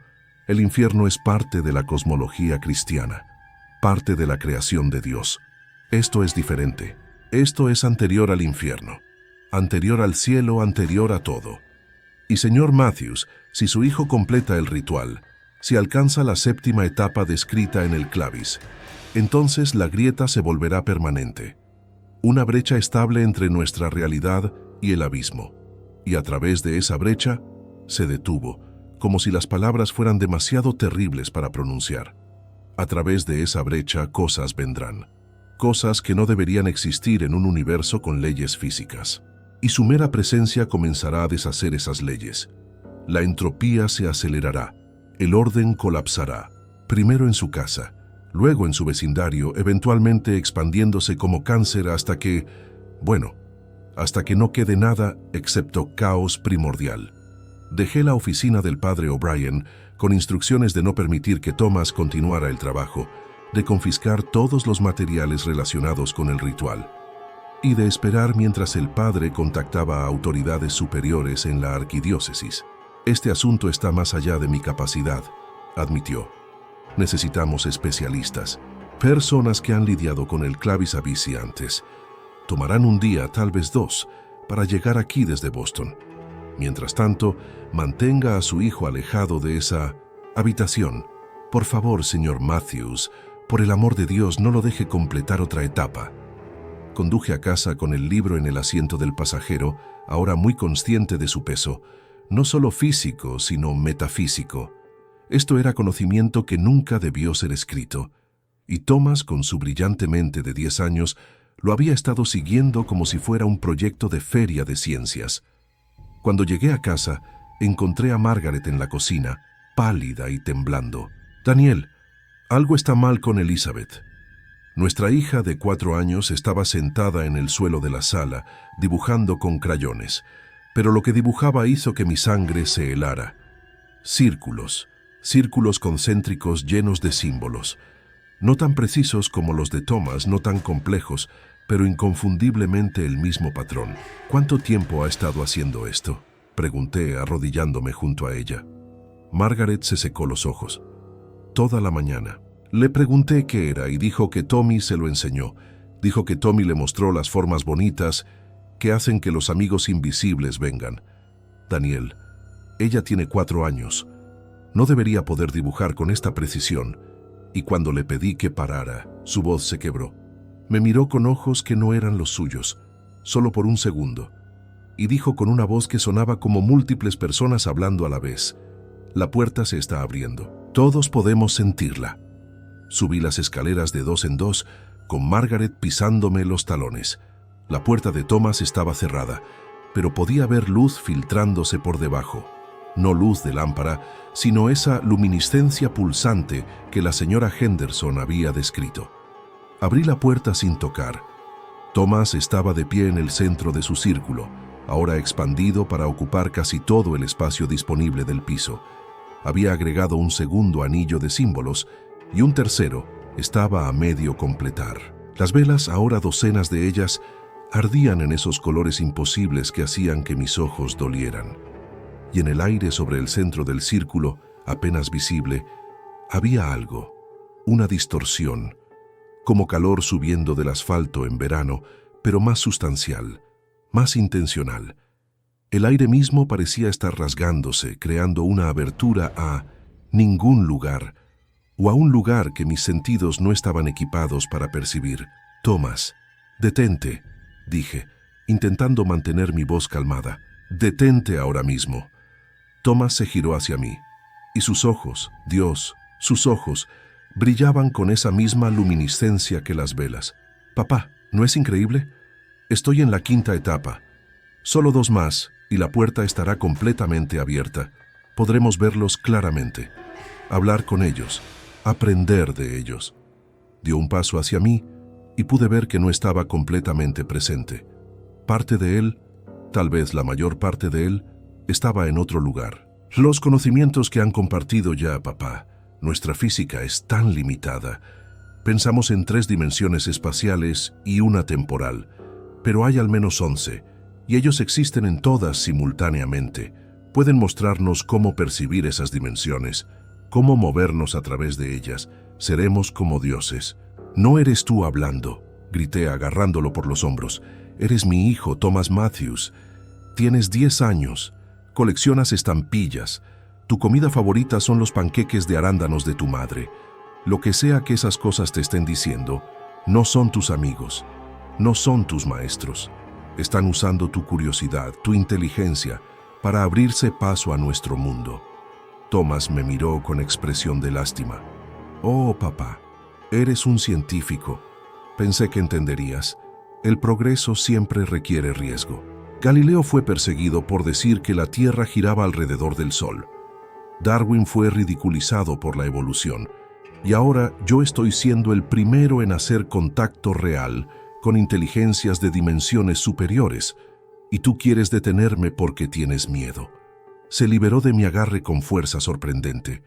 El infierno es parte de la cosmología cristiana, parte de la creación de Dios. Esto es diferente. Esto es anterior al infierno, anterior al cielo, anterior a todo. Y señor Matthews, si su hijo completa el ritual, si alcanza la séptima etapa descrita en el Clavis, entonces la grieta se volverá permanente. Una brecha estable entre nuestra realidad y el abismo. Y a través de esa brecha, se detuvo, como si las palabras fueran demasiado terribles para pronunciar. A través de esa brecha cosas vendrán, cosas que no deberían existir en un universo con leyes físicas. y su mera presencia comenzará a deshacer esas leyes. La entropía se acelerará, el orden colapsará, primero en su casa, luego en su vecindario, eventualmente expandiéndose como cáncer hasta que no quede nada excepto caos primordial. Dejé la oficina del padre O'Brien con instrucciones de no permitir que Thomas continuara el trabajo, de confiscar todos los materiales relacionados con el ritual y de esperar mientras el padre contactaba a autoridades superiores en la arquidiócesis. Este asunto está más allá de mi capacidad, admitió. Necesitamos especialistas, personas que han lidiado con el clavis abysi antes. Tomarán un día, tal vez dos, para llegar aquí desde Boston. Mientras tanto, mantenga a su hijo alejado de esa habitación. Por favor, señor Matthews, por el amor de Dios, no lo deje completar otra etapa. Conduje a casa con el libro en el asiento del pasajero, ahora muy consciente de su peso, no solo físico, sino metafísico. Esto era conocimiento que nunca debió ser escrito, y Thomas, con su brillante mente de 10 años, lo había estado siguiendo como si fuera un proyecto de feria de ciencias. Cuando llegué a casa, encontré a Margaret en la cocina, pálida y temblando. «Daniel, algo está mal con Elizabeth». Nuestra hija de 4 años estaba sentada en el suelo de la sala, dibujando con crayones, pero lo que dibujaba hizo que mi sangre se helara. Círculos concéntricos llenos de símbolos, no tan precisos como los de Thomas, no tan complejos, pero inconfundiblemente el mismo patrón. «¿Cuánto tiempo ha estado haciendo esto?», pregunté, arrodillándome junto a ella. Margaret se secó los ojos. «Toda la mañana». Le pregunté qué era y dijo que Tommy se lo enseñó. Dijo que Tommy le mostró las formas bonitas que hacen que los amigos invisibles vengan. Daniel, ella tiene 4 años. No debería poder dibujar con esta precisión. Y cuando le pedí que parara, su voz se quebró. Me miró con ojos que no eran los suyos, solo por un segundo, y dijo con una voz que sonaba como múltiples personas hablando a la vez: «La puerta se está abriendo. Todos podemos sentirla». Subí las escaleras de 2 en 2, con Margaret pisándome los talones. La puerta de Thomas estaba cerrada, pero podía ver luz filtrándose por debajo. No luz de lámpara, sino esa luminiscencia pulsante que la señora Henderson había descrito. Abrí la puerta sin tocar. Thomas estaba de pie en el centro de su círculo, ahora expandido para ocupar casi todo el espacio disponible del piso. Había agregado un segundo anillo de símbolos y un tercero estaba a medio completar. Las velas, ahora docenas de ellas, ardían en esos colores imposibles que hacían que mis ojos dolieran. Y en el aire sobre el centro del círculo, apenas visible, había algo, una distorsión, como calor subiendo del asfalto en verano, pero más sustancial, más intencional. El aire mismo parecía estar rasgándose, creando una abertura a ningún lugar, o a un lugar que mis sentidos no estaban equipados para percibir. «Thomas, detente», dije, intentando mantener mi voz calmada. «Detente ahora mismo». Thomas se giró hacia mí, y sus ojos, Dios, sus ojos, brillaban con esa misma luminiscencia que las velas. «Papá, ¿no es increíble? Estoy en la 5ª etapa. Solo 2 más, y la puerta estará completamente abierta. Podremos verlos claramente, hablar con ellos, aprender de ellos». Dio un paso hacia mí y pude ver que no estaba completamente presente. Parte de él, tal vez la mayor parte de él, estaba en otro lugar. «Los conocimientos que han compartido ya, papá. Nuestra física es tan limitada. Pensamos en 3 dimensiones espaciales y una temporal, pero hay al menos 11, y ellos existen en todas simultáneamente. Pueden mostrarnos cómo percibir esas dimensiones, cómo movernos a través de ellas. Seremos como dioses». «No eres tú hablando», grité agarrándolo por los hombros. «Eres mi hijo, Thomas Matthews. Tienes 10 años. Coleccionas estampillas. Tu comida favorita son los panqueques de arándanos de tu madre. Lo que sea que esas cosas te estén diciendo, no son tus amigos, no son tus maestros. Están usando tu curiosidad, tu inteligencia, para abrirse paso a nuestro mundo». Thomas me miró con expresión de lástima. «Oh, papá, eres un científico. Pensé que entenderías. El progreso siempre requiere riesgo». Galileo fue perseguido por decir que la Tierra giraba alrededor del Sol. Darwin fue ridiculizado por la evolución. Y ahora yo estoy siendo el primero en hacer contacto real con inteligencias de dimensiones superiores. Y tú quieres detenerme porque tienes miedo. Se liberó de mi agarre con fuerza sorprendente.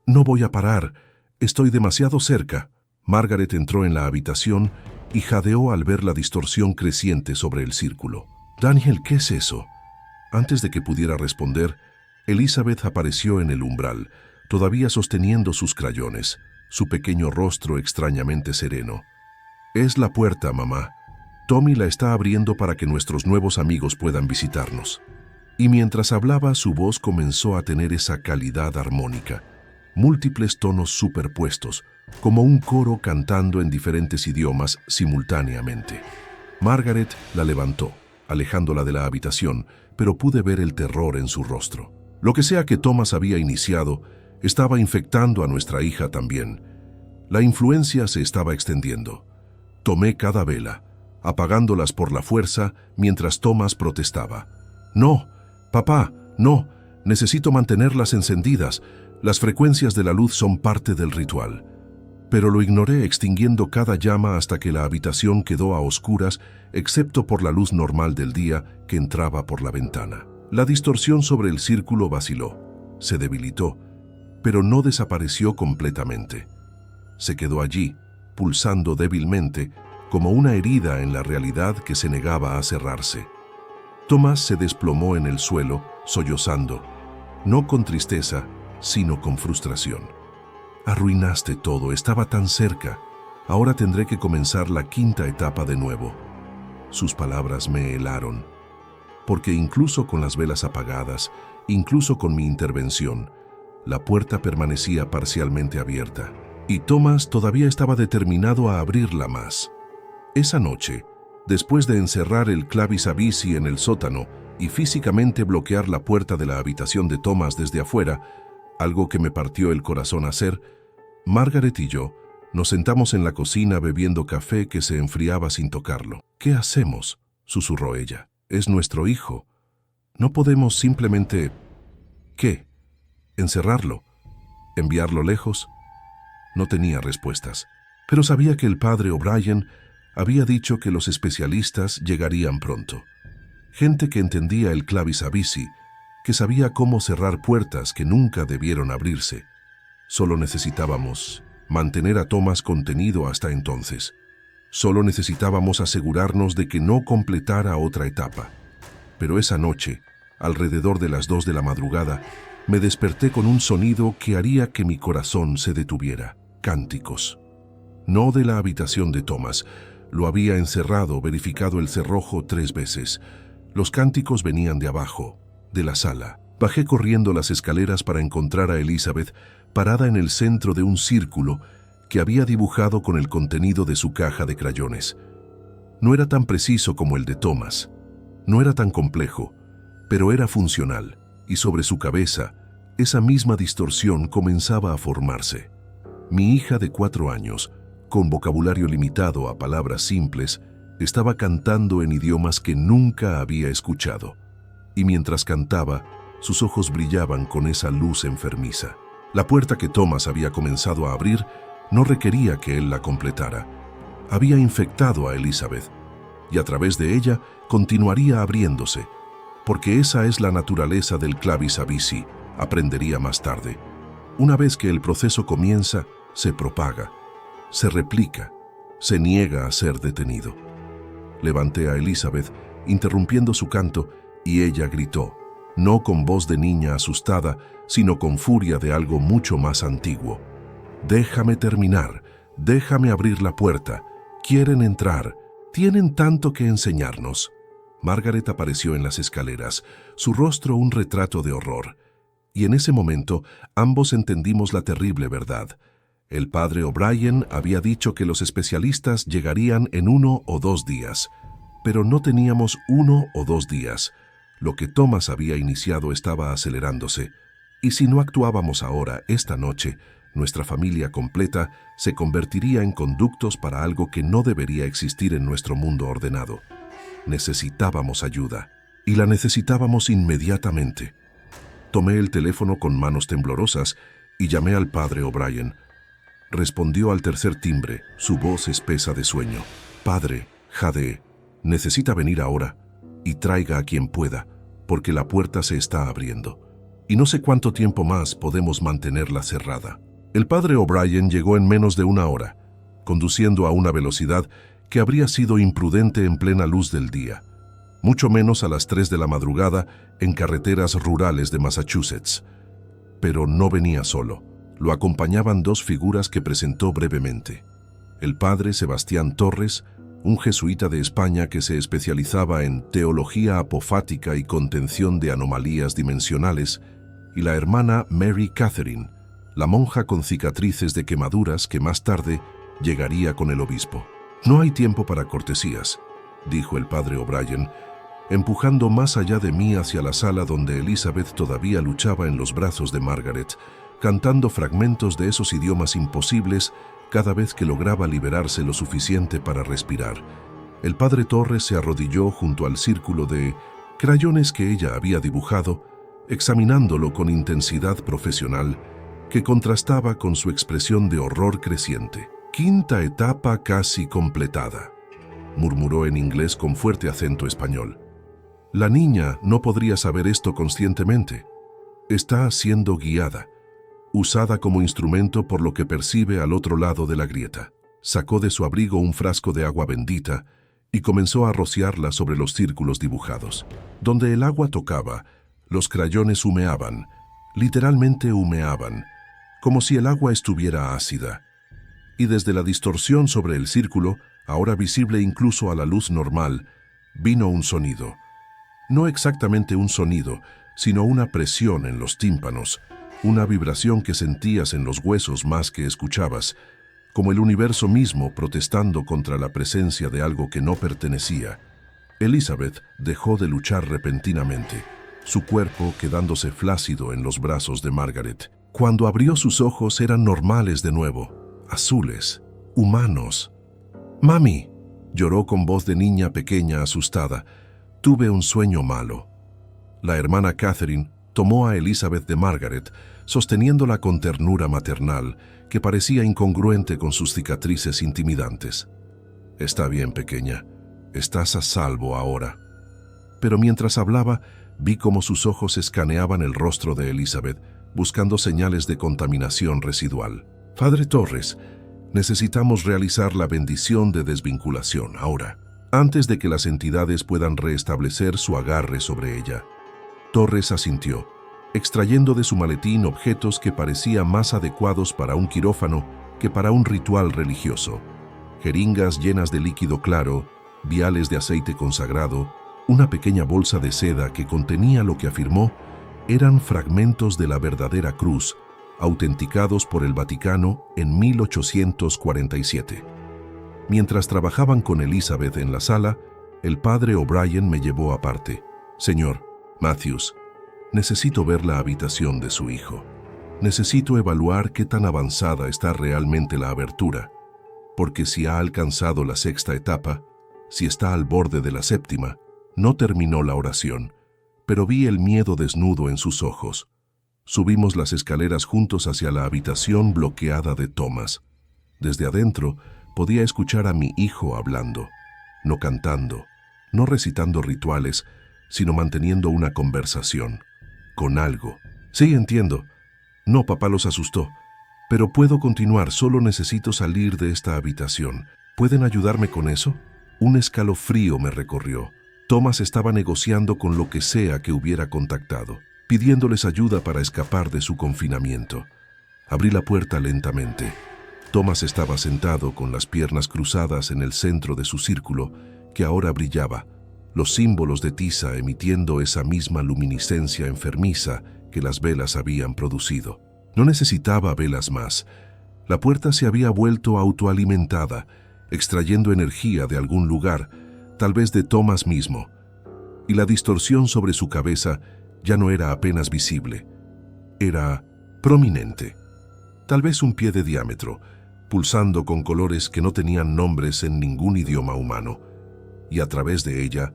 No voy a parar. Estoy demasiado cerca. Margaret entró en la habitación y jadeó al ver la distorsión creciente sobre el círculo. Daniel, ¿qué es eso? Antes de que pudiera responder, Elizabeth apareció en el umbral, todavía sosteniendo sus crayones, su pequeño rostro extrañamente sereno. Es la puerta, mamá. Tommy la está abriendo para que nuestros nuevos amigos puedan visitarnos. Y mientras hablaba, su voz comenzó a tener esa calidad armónica, múltiples tonos superpuestos, como un coro cantando en diferentes idiomas simultáneamente. Margaret la levantó, alejándola de la habitación, pero pude ver el terror en su rostro. Lo que sea que Thomas había iniciado, estaba infectando a nuestra hija también. La influencia se estaba extendiendo. Tomé cada vela, apagándolas por la fuerza mientras Thomas protestaba. «No, papá, no, necesito mantenerlas encendidas. Las frecuencias de la luz son parte del ritual». Pero lo ignoré extinguiendo cada llama hasta que la habitación quedó a oscuras, excepto por la luz normal del día que entraba por la ventana. La distorsión sobre el círculo vaciló, se debilitó, pero no desapareció completamente. Se quedó allí, pulsando débilmente, como una herida en la realidad que se negaba a cerrarse. Thomas se desplomó en el suelo, sollozando, no con tristeza, sino con frustración. Arruinaste todo, estaba tan cerca. Ahora tendré que comenzar la quinta etapa de nuevo. Sus palabras me helaron, porque incluso con las velas apagadas, incluso con mi intervención, la puerta permanecía parcialmente abierta, y Thomas todavía estaba determinado a abrirla más. Esa noche, después de encerrar el clavis abisi en el sótano y físicamente bloquear la puerta de la habitación de Thomas desde afuera, algo que me partió el corazón hacer, Margaret y yo nos sentamos en la cocina bebiendo café que se enfriaba sin tocarlo. «¿Qué hacemos?», susurró ella. «Es nuestro hijo. No podemos simplemente... ¿qué? ¿Encerrarlo? ¿Enviarlo lejos?». No tenía respuestas, pero sabía que el padre O'Brien había dicho que los especialistas llegarían pronto. Gente que entendía el clavis abisi, que sabía cómo cerrar puertas que nunca debieron abrirse. Solo necesitábamos mantener a Thomas contenido hasta entonces. Solo necesitábamos asegurarnos de que no completara otra etapa. Pero esa noche, alrededor de las 2 de la madrugada, me desperté con un sonido que haría que mi corazón se detuviera. Cánticos. No de la habitación de Thomas. Lo había encerrado, verificado el cerrojo 3 veces. Los cánticos venían de abajo, de la sala. Bajé corriendo las escaleras para encontrar a Elizabeth parada en el centro de un círculo que había dibujado con el contenido de su caja de crayones. No era tan preciso como el de Thomas. No era tan complejo, pero era funcional, y sobre su cabeza, esa misma distorsión comenzaba a formarse. Mi hija de 4 años, con vocabulario limitado a palabras simples, estaba cantando en idiomas que nunca había escuchado. Y mientras cantaba, sus ojos brillaban con esa luz enfermiza. La puerta que Thomas había comenzado a abrir no requería que él la completara. Había infectado a Elizabeth, y a través de ella continuaría abriéndose, porque esa es la naturaleza del clavis abisi, aprendería más tarde. Una vez que el proceso comienza, se propaga, se replica, se niega a ser detenido. Levanté a Elizabeth, interrumpiendo su canto, y ella gritó, no con voz de niña asustada, sino con furia de algo mucho más antiguo. «Déjame terminar, déjame abrir la puerta. Quieren entrar, tienen tanto que enseñarnos». Margaret apareció en las escaleras, su rostro un retrato de horror. Y en ese momento, ambos entendimos la terrible verdad. El padre O'Brien había dicho que los especialistas llegarían en 1 o 2 días, pero no teníamos 1 o 2 días. Lo que Thomas había iniciado estaba acelerándose, y si no actuábamos ahora, esta noche, nuestra familia completa se convertiría en conductos para algo que no debería existir en nuestro mundo ordenado. Necesitábamos ayuda. y la necesitábamos inmediatamente. Tomé el teléfono con manos temblorosas y llamé al padre O'Brien. Respondió al tercer timbre, su voz espesa de sueño. «Padre, jadee, necesita venir ahora y traiga a quien pueda, porque la puerta se está abriendo. Y no sé cuánto tiempo más podemos mantenerla cerrada». El padre O'Brien llegó en menos de una hora, conduciendo a una velocidad que habría sido imprudente en plena luz del día, mucho menos a las 3 de la madrugada en carreteras rurales de Massachusetts. Pero no venía solo. Lo acompañaban dos figuras que presentó brevemente. El padre Sebastián Torres, un jesuita de España que se especializaba en teología apofática y contención de anomalías dimensionales, y la hermana Mary Catherine, la monja con cicatrices de quemaduras que más tarde llegaría con el obispo. «No hay tiempo para cortesías», dijo el padre O'Brien, empujando más allá de mí hacia la sala donde Elizabeth todavía luchaba en los brazos de Margaret, cantando fragmentos de esos idiomas imposibles cada vez que lograba liberarse lo suficiente para respirar. El padre Torres se arrodilló junto al círculo de crayones que ella había dibujado, examinándolo con intensidad profesional que contrastaba con su expresión de horror creciente. «Quinta etapa casi completada», murmuró en inglés con fuerte acento español. «La niña no podría saber esto conscientemente. Está siendo guiada, usada como instrumento por lo que percibe al otro lado de la grieta». Sacó de su abrigo un frasco de agua bendita y comenzó a rociarla sobre los círculos dibujados. Donde el agua tocaba, los crayones humeaban, literalmente humeaban, como si el agua estuviera ácida. Y desde la distorsión sobre el círculo, ahora visible incluso a la luz normal, vino un sonido. No exactamente un sonido, sino una presión en los tímpanos, una vibración que sentías en los huesos más que escuchabas, como el universo mismo protestando contra la presencia de algo que no pertenecía. Elizabeth dejó de luchar repentinamente, su cuerpo quedándose flácido en los brazos de Margaret. Cuando abrió sus ojos eran normales de nuevo, azules, humanos. «Mami», lloró con voz de niña pequeña asustada, «tuve un sueño malo». La hermana Catherine tomó a Elizabeth de Margaret, sosteniéndola con ternura maternal, que parecía incongruente con sus cicatrices intimidantes. «Está bien, pequeña, estás a salvo ahora». Pero mientras hablaba, vi cómo sus ojos escaneaban el rostro de Elizabeth, buscando señales de contaminación residual. «Padre Torres, necesitamos realizar la bendición de desvinculación ahora, antes de que las entidades puedan restablecer su agarre sobre ella». Torres asintió, extrayendo de su maletín objetos que parecían más adecuados para un quirófano que para un ritual religioso. Jeringas llenas de líquido claro, viales de aceite consagrado, una pequeña bolsa de seda que contenía lo que afirmó eran fragmentos de la verdadera cruz, autenticados por el Vaticano en 1847. Mientras trabajaban con Elizabeth en la sala, el padre O'Brien me llevó aparte. «Señor Matthews, necesito ver la habitación de su hijo. Necesito evaluar qué tan avanzada está realmente la abertura, porque si ha alcanzado la 6ª etapa, si está al borde de la 7ª, no terminó la oración, pero vi el miedo desnudo en sus ojos. Subimos las escaleras juntos hacia la habitación bloqueada de Thomas. Desde adentro podía escuchar a mi hijo hablando, no cantando, no recitando rituales, sino manteniendo una conversación, con algo. «Sí, entiendo. No, papá los asustó. Pero puedo continuar, solo necesito salir de esta habitación. ¿Pueden ayudarme con eso?» Un escalofrío me recorrió. Thomas estaba negociando con lo que sea que hubiera contactado, pidiéndoles ayuda para escapar de su confinamiento. Abrí la puerta lentamente. Thomas estaba sentado con las piernas cruzadas en el centro de su círculo, que ahora brillaba, los símbolos de tiza emitiendo esa misma luminiscencia enfermiza que las velas habían producido. No necesitaba velas más. La puerta se había vuelto autoalimentada, extrayendo energía de algún lugar, tal vez de Thomas mismo, y la distorsión sobre su cabeza ya no era apenas visible. Era prominente, tal vez un pie de diámetro, pulsando con colores que no tenían nombres en ningún idioma humano, y a través de ella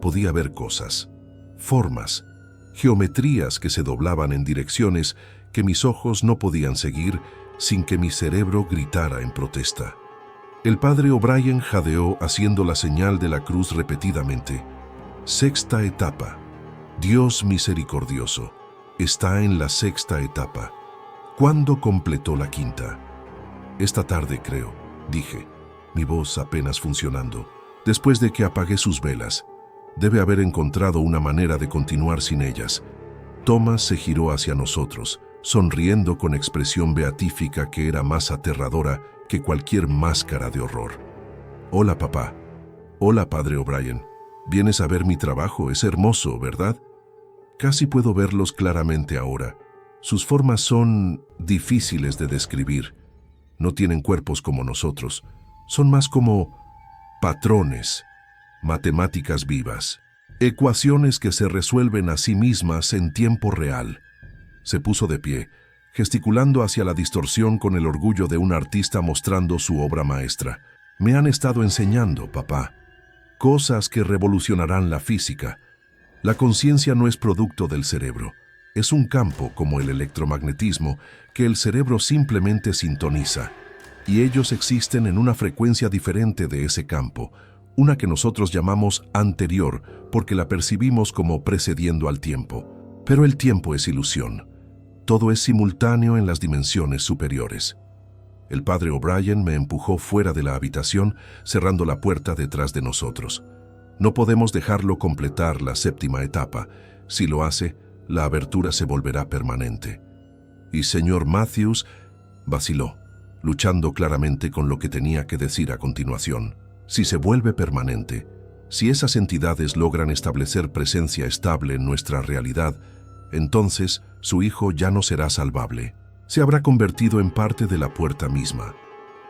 podía ver cosas. formas, geometrías que se doblaban en direcciones que mis ojos no podían seguir sin que mi cerebro gritara en protesta. El padre O'Brien jadeó haciendo la señal de la cruz repetidamente. Sexta etapa. Dios misericordioso. Está en la sexta etapa. ¿Cuándo completó la quinta? Esta tarde, creo, dije, mi voz apenas funcionando. Después de que apagué sus velas, debe haber encontrado una manera de continuar sin ellas. Thomas se giró hacia nosotros, sonriendo con expresión beatífica que era más aterradora que cualquier máscara de horror. Hola, papá. Hola, padre O'Brien. ¿Vienes a ver mi trabajo? Es hermoso, ¿verdad? Casi puedo verlos claramente ahora. Sus formas son difíciles de describir. No tienen cuerpos como nosotros. Son más como patrones, matemáticas vivas, ecuaciones que se resuelven a sí mismas en tiempo real. Se puso de pie, gesticulando hacia la distorsión con el orgullo de un artista mostrando su obra maestra. Me han estado enseñando, papá, cosas que revolucionarán la física. La conciencia no es producto del cerebro. Es un campo, como el electromagnetismo, que el cerebro simplemente sintoniza. Y ellos existen en una frecuencia diferente de ese campo, una que nosotros llamamos anterior, porque la percibimos como precediendo al tiempo. Pero el tiempo es ilusión. Todo es simultáneo en las dimensiones superiores. El padre O'Brien me empujó fuera de la habitación, cerrando la puerta detrás de nosotros. No podemos dejarlo completar la séptima etapa. Si lo hace, la abertura se volverá permanente. Y señor Matthews vaciló, luchando claramente con lo que tenía que decir a continuación. Si se vuelve permanente, si esas entidades logran establecer presencia estable en nuestra realidad, entonces su hijo ya no será salvable. Se habrá convertido en parte de la puerta misma,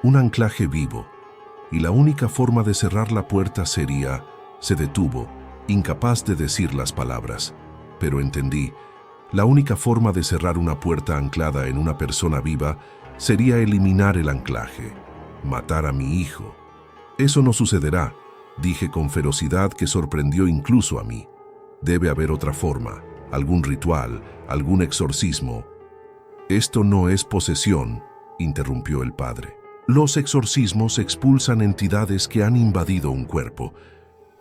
un anclaje vivo, y la única forma de cerrar la puerta sería... Se detuvo, incapaz de decir las palabras. Pero entendí, la única forma de cerrar una puerta anclada en una persona viva sería eliminar el anclaje, matar a mi hijo. Eso no sucederá, dije con ferocidad que sorprendió incluso a mí. Debe haber otra forma, algún ritual, algún exorcismo. Esto no es posesión, interrumpió el padre. Los exorcismos expulsan entidades que han invadido un cuerpo,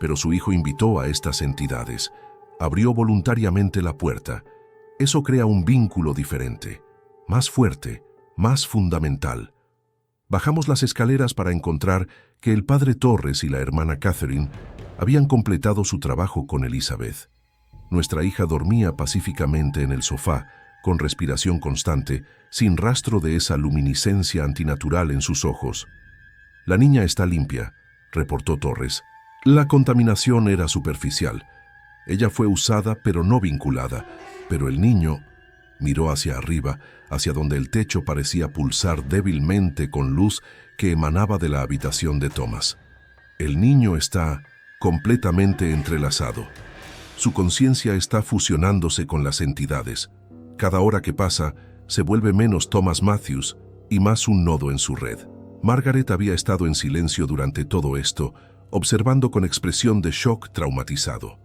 pero su hijo invitó a estas entidades, abrió voluntariamente la puerta. Eso crea un vínculo diferente, más fuerte, más fundamental. Bajamos las escaleras para encontrar que el padre Torres y la hermana Catherine habían completado su trabajo con Elizabeth. Nuestra hija dormía pacíficamente en el sofá, con respiración constante, sin rastro de esa luminiscencia antinatural en sus ojos. La niña está limpia, reportó Torres. La contaminación era superficial. Ella fue usada pero no vinculada, pero el niño miró hacia arriba, hacia donde el techo parecía pulsar débilmente con luz que emanaba de la habitación de Thomas. El niño está completamente entrelazado. Su conciencia está fusionándose con las entidades. Cada hora que pasa, se vuelve menos Thomas Matthews y más un nodo en su red. Margaret había estado en silencio durante todo esto, observando con expresión de shock traumatizado.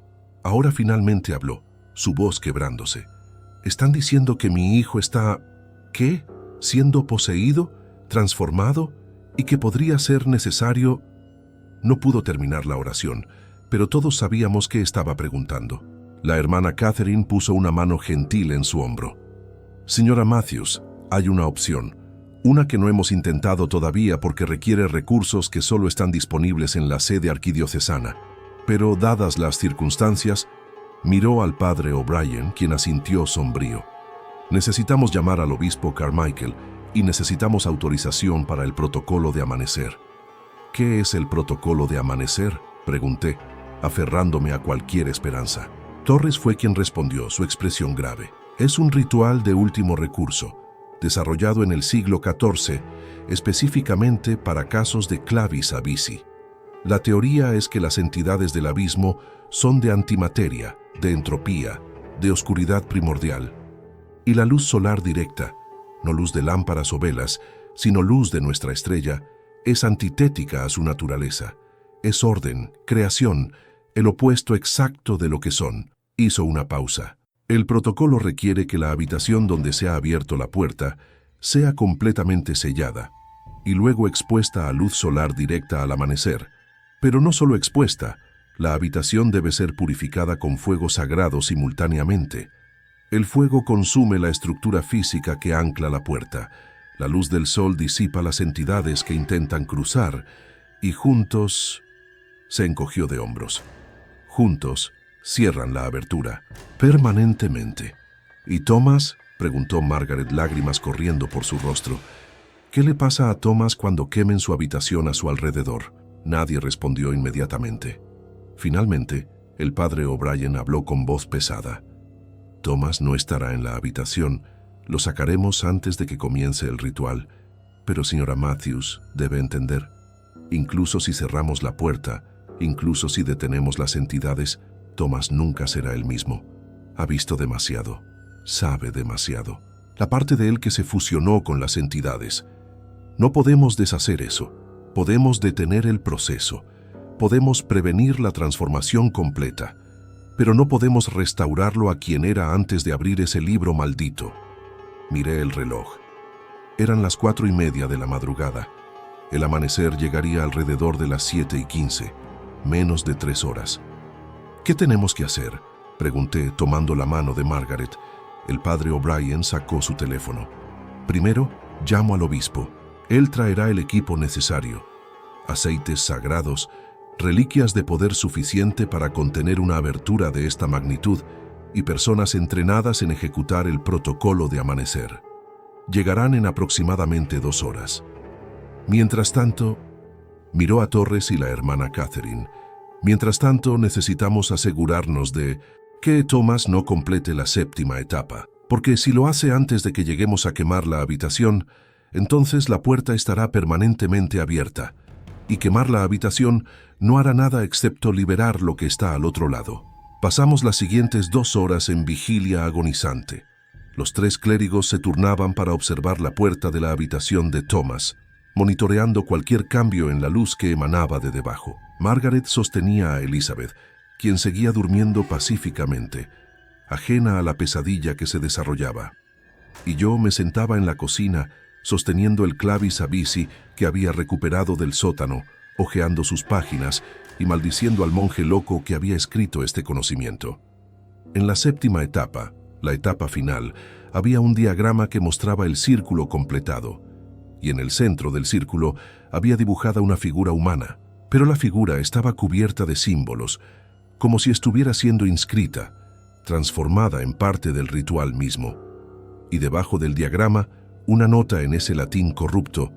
Ahora finalmente habló, su voz quebrándose. ¿Están diciendo que mi hijo está... ¿qué? ¿Siendo poseído? ¿Transformado? ¿Y que podría ser necesario...? No pudo terminar la oración, pero todos sabíamos qué estaba preguntando. La hermana Catherine puso una mano gentil en su hombro. Señora Matthews, hay una opción. Una que no hemos intentado todavía porque requiere recursos que solo están disponibles en la sede arquidiocesana. Pero, dadas las circunstancias, miró al padre O'Brien, quien asintió sombrío. Necesitamos llamar al obispo Carmichael y necesitamos autorización para el protocolo de amanecer. ¿Qué es el protocolo de amanecer?, pregunté, aferrándome a cualquier esperanza. Torres fue quien respondió, su expresión grave. Es un ritual de último recurso, desarrollado en el siglo XIV, específicamente para casos de clavis abisi. La teoría es que las entidades del abismo son de antimateria, de entropía, de oscuridad primordial. Y la luz solar directa, no luz de lámparas o velas, sino luz de nuestra estrella, es antitética a su naturaleza. Es orden, creación, el opuesto exacto de lo que son. Hizo una pausa. El protocolo requiere que la habitación donde se ha abierto la puerta sea completamente sellada y luego expuesta a luz solar directa al amanecer. Pero no solo expuesta, la habitación debe ser purificada con fuego sagrado simultáneamente. El fuego consume la estructura física que ancla la puerta. La luz del sol disipa las entidades que intentan cruzar y juntos... Se encogió de hombros. Juntos cierran la abertura, permanentemente. ¿Y Thomas?, preguntó Margaret, lágrimas corriendo por su rostro. ¿Qué le pasa a Thomas cuando quemen su habitación a su alrededor? Nadie respondió inmediatamente. Finalmente, el padre O'Brien habló con voz pesada. Thomas no estará en la habitación. Lo sacaremos antes de que comience el ritual. Pero señora Matthews debe entender. Incluso si cerramos la puerta, incluso si detenemos las entidades, Thomas nunca será el mismo. Ha visto demasiado. Sabe demasiado. La parte de él que se fusionó con las entidades. No podemos deshacer eso. Podemos detener el proceso. Podemos prevenir la transformación completa. Pero no podemos restaurarlo a quien era antes de abrir ese libro maldito. Miré el reloj. Eran las 4:30 de la madrugada. El amanecer llegaría alrededor de las 7:15, menos de 3 horas. ¿Qué tenemos que hacer?, pregunté, tomando la mano de Margaret. El padre O'Brien sacó su teléfono. Primero, llamo al obispo. Él traerá el equipo necesario. Aceites sagrados, reliquias de poder suficiente para contener una abertura de esta magnitud y personas entrenadas en ejecutar el protocolo de amanecer. Llegarán en aproximadamente 2 horas. Mientras tanto, miró a Torres y la hermana Catherine. Mientras tanto, necesitamos asegurarnos de que Thomas no complete la 7ª etapa, porque si lo hace antes de que lleguemos a quemar la habitación, entonces la puerta estará permanentemente abierta, y quemar la habitación no hará nada excepto liberar lo que está al otro lado. Pasamos las siguientes 2 horas en vigilia agonizante. Los 3 clérigos se turnaban para observar la puerta de la habitación de Thomas, monitoreando cualquier cambio en la luz que emanaba de debajo. Margaret sostenía a Elizabeth, quien seguía durmiendo pacíficamente, ajena a la pesadilla que se desarrollaba. Y yo me sentaba en la cocina, sosteniendo el clavis abisi que había recuperado del sótano, hojeando sus páginas y maldiciendo al monje loco que había escrito este conocimiento. En la 7ª etapa, la etapa final, había un diagrama que mostraba el círculo completado, y en el centro del círculo había dibujada una figura humana, pero la figura estaba cubierta de símbolos, como si estuviera siendo inscrita, transformada en parte del ritual mismo. Y debajo del diagrama, una nota en ese latín corrupto: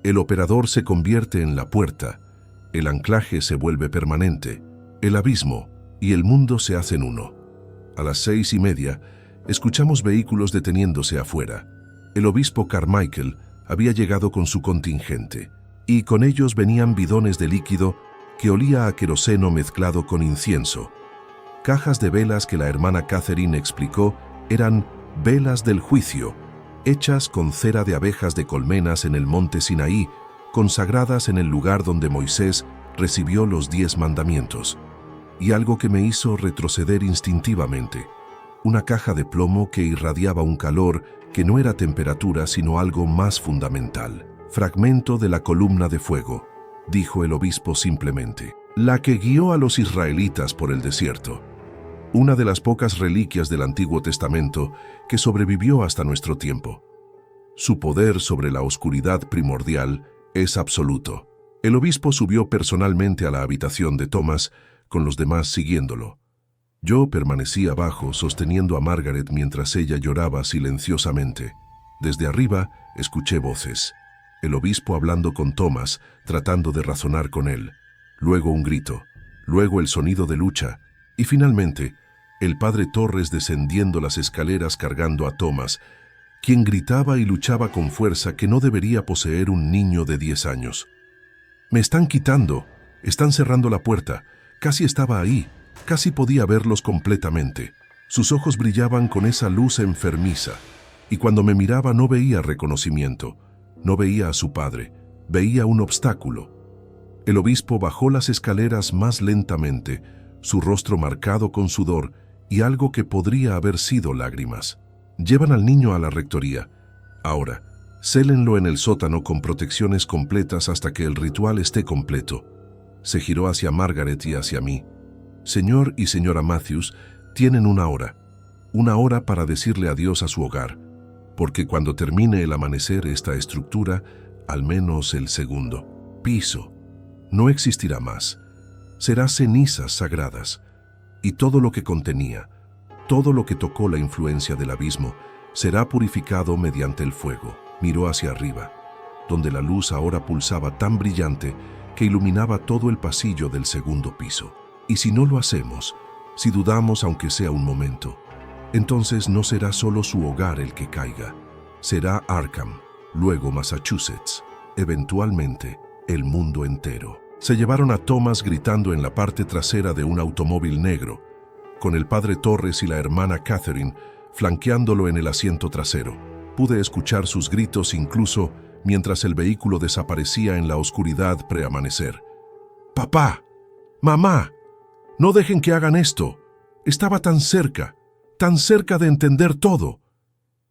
el operador se convierte en la puerta, el anclaje se vuelve permanente, el abismo y el mundo se hacen uno. A las 6:30, escuchamos vehículos deteniéndose afuera. El obispo Carmichael había llegado con su contingente, y con ellos venían bidones de líquido que olía a queroseno mezclado con incienso. Cajas de velas que la hermana Catherine explicó eran velas del juicio, hechas con cera de abejas de colmenas en el monte Sinaí, consagradas en el lugar donde Moisés recibió los 10 mandamientos. Y algo que me hizo retroceder instintivamente: una caja de plomo que irradiaba un calor que no era temperatura sino algo más fundamental. Fragmento de la columna de fuego, dijo el obispo simplemente, la que guió a los israelitas por el desierto. Una de las pocas reliquias del Antiguo Testamento que sobrevivió hasta nuestro tiempo. Su poder sobre la oscuridad primordial es absoluto. El obispo subió personalmente a la habitación de Thomas, con los demás siguiéndolo. Yo permanecí abajo sosteniendo a Margaret mientras ella lloraba silenciosamente. Desde arriba escuché voces. El obispo hablando con Thomas, tratando de razonar con él. Luego un grito, luego el sonido de lucha, y finalmente el padre Torres descendiendo las escaleras cargando a Thomas, quien gritaba y luchaba con fuerza que no debería poseer un niño de 10 años. «Me están quitando, están cerrando la puerta». Casi estaba ahí, casi podía verlos completamente. Sus ojos brillaban con esa luz enfermiza, y cuando me miraba no veía reconocimiento, no veía a su padre, veía un obstáculo. El obispo bajó las escaleras más lentamente, su rostro marcado con sudor, y algo que podría haber sido lágrimas. Llevan al niño a la rectoría. Ahora, célenlo en el sótano con protecciones completas hasta que el ritual esté completo. Se giró hacia Margaret y hacia mí. Señor y señora Matthews tienen una hora para decirle adiós a su hogar, porque cuando termine el amanecer esta estructura, al menos el segundo piso, no existirá más. Será cenizas sagradas, y todo lo que contenía, todo lo que tocó la influencia del abismo, será purificado mediante el fuego. Miró hacia arriba, donde la luz ahora pulsaba tan brillante que iluminaba todo el pasillo del segundo piso. Y si no lo hacemos, si dudamos aunque sea un momento, entonces no será solo su hogar el que caiga, será Arkham, luego Massachusetts, eventualmente el mundo entero. Se llevaron a Thomas gritando en la parte trasera de un automóvil negro, con el padre Torres y la hermana Catherine flanqueándolo en el asiento trasero. Pude escuchar sus gritos incluso mientras el vehículo desaparecía en la oscuridad preamanecer. ¡Papá! ¡Mamá! ¡No dejen que hagan esto! Estaba tan cerca de entender todo.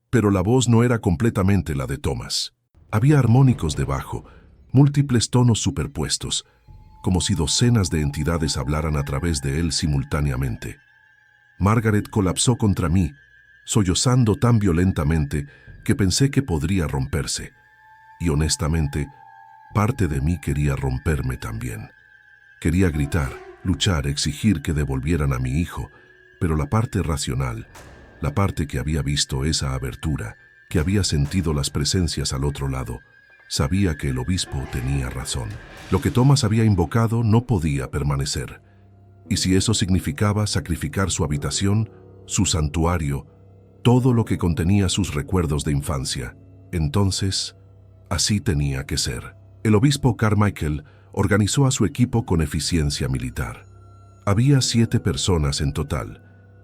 Pero la voz no era completamente la de Thomas. Había armónicos debajo, múltiples tonos superpuestos, como si docenas de entidades hablaran a través de él simultáneamente. Margaret colapsó contra mí, sollozando tan violentamente que pensé que podría romperse. Y honestamente, parte de mí quería romperme también. Quería gritar, luchar, exigir que devolvieran a mi hijo, pero la parte racional, la parte que había visto esa abertura, que había sentido las presencias al otro lado, sabía que el obispo tenía razón. Lo que Thomas había invocado no podía permanecer. Y si eso significaba sacrificar su habitación, su santuario, todo lo que contenía sus recuerdos de infancia, entonces, así tenía que ser. El obispo Carmichael organizó a su equipo con eficiencia militar. Había 7 personas en total,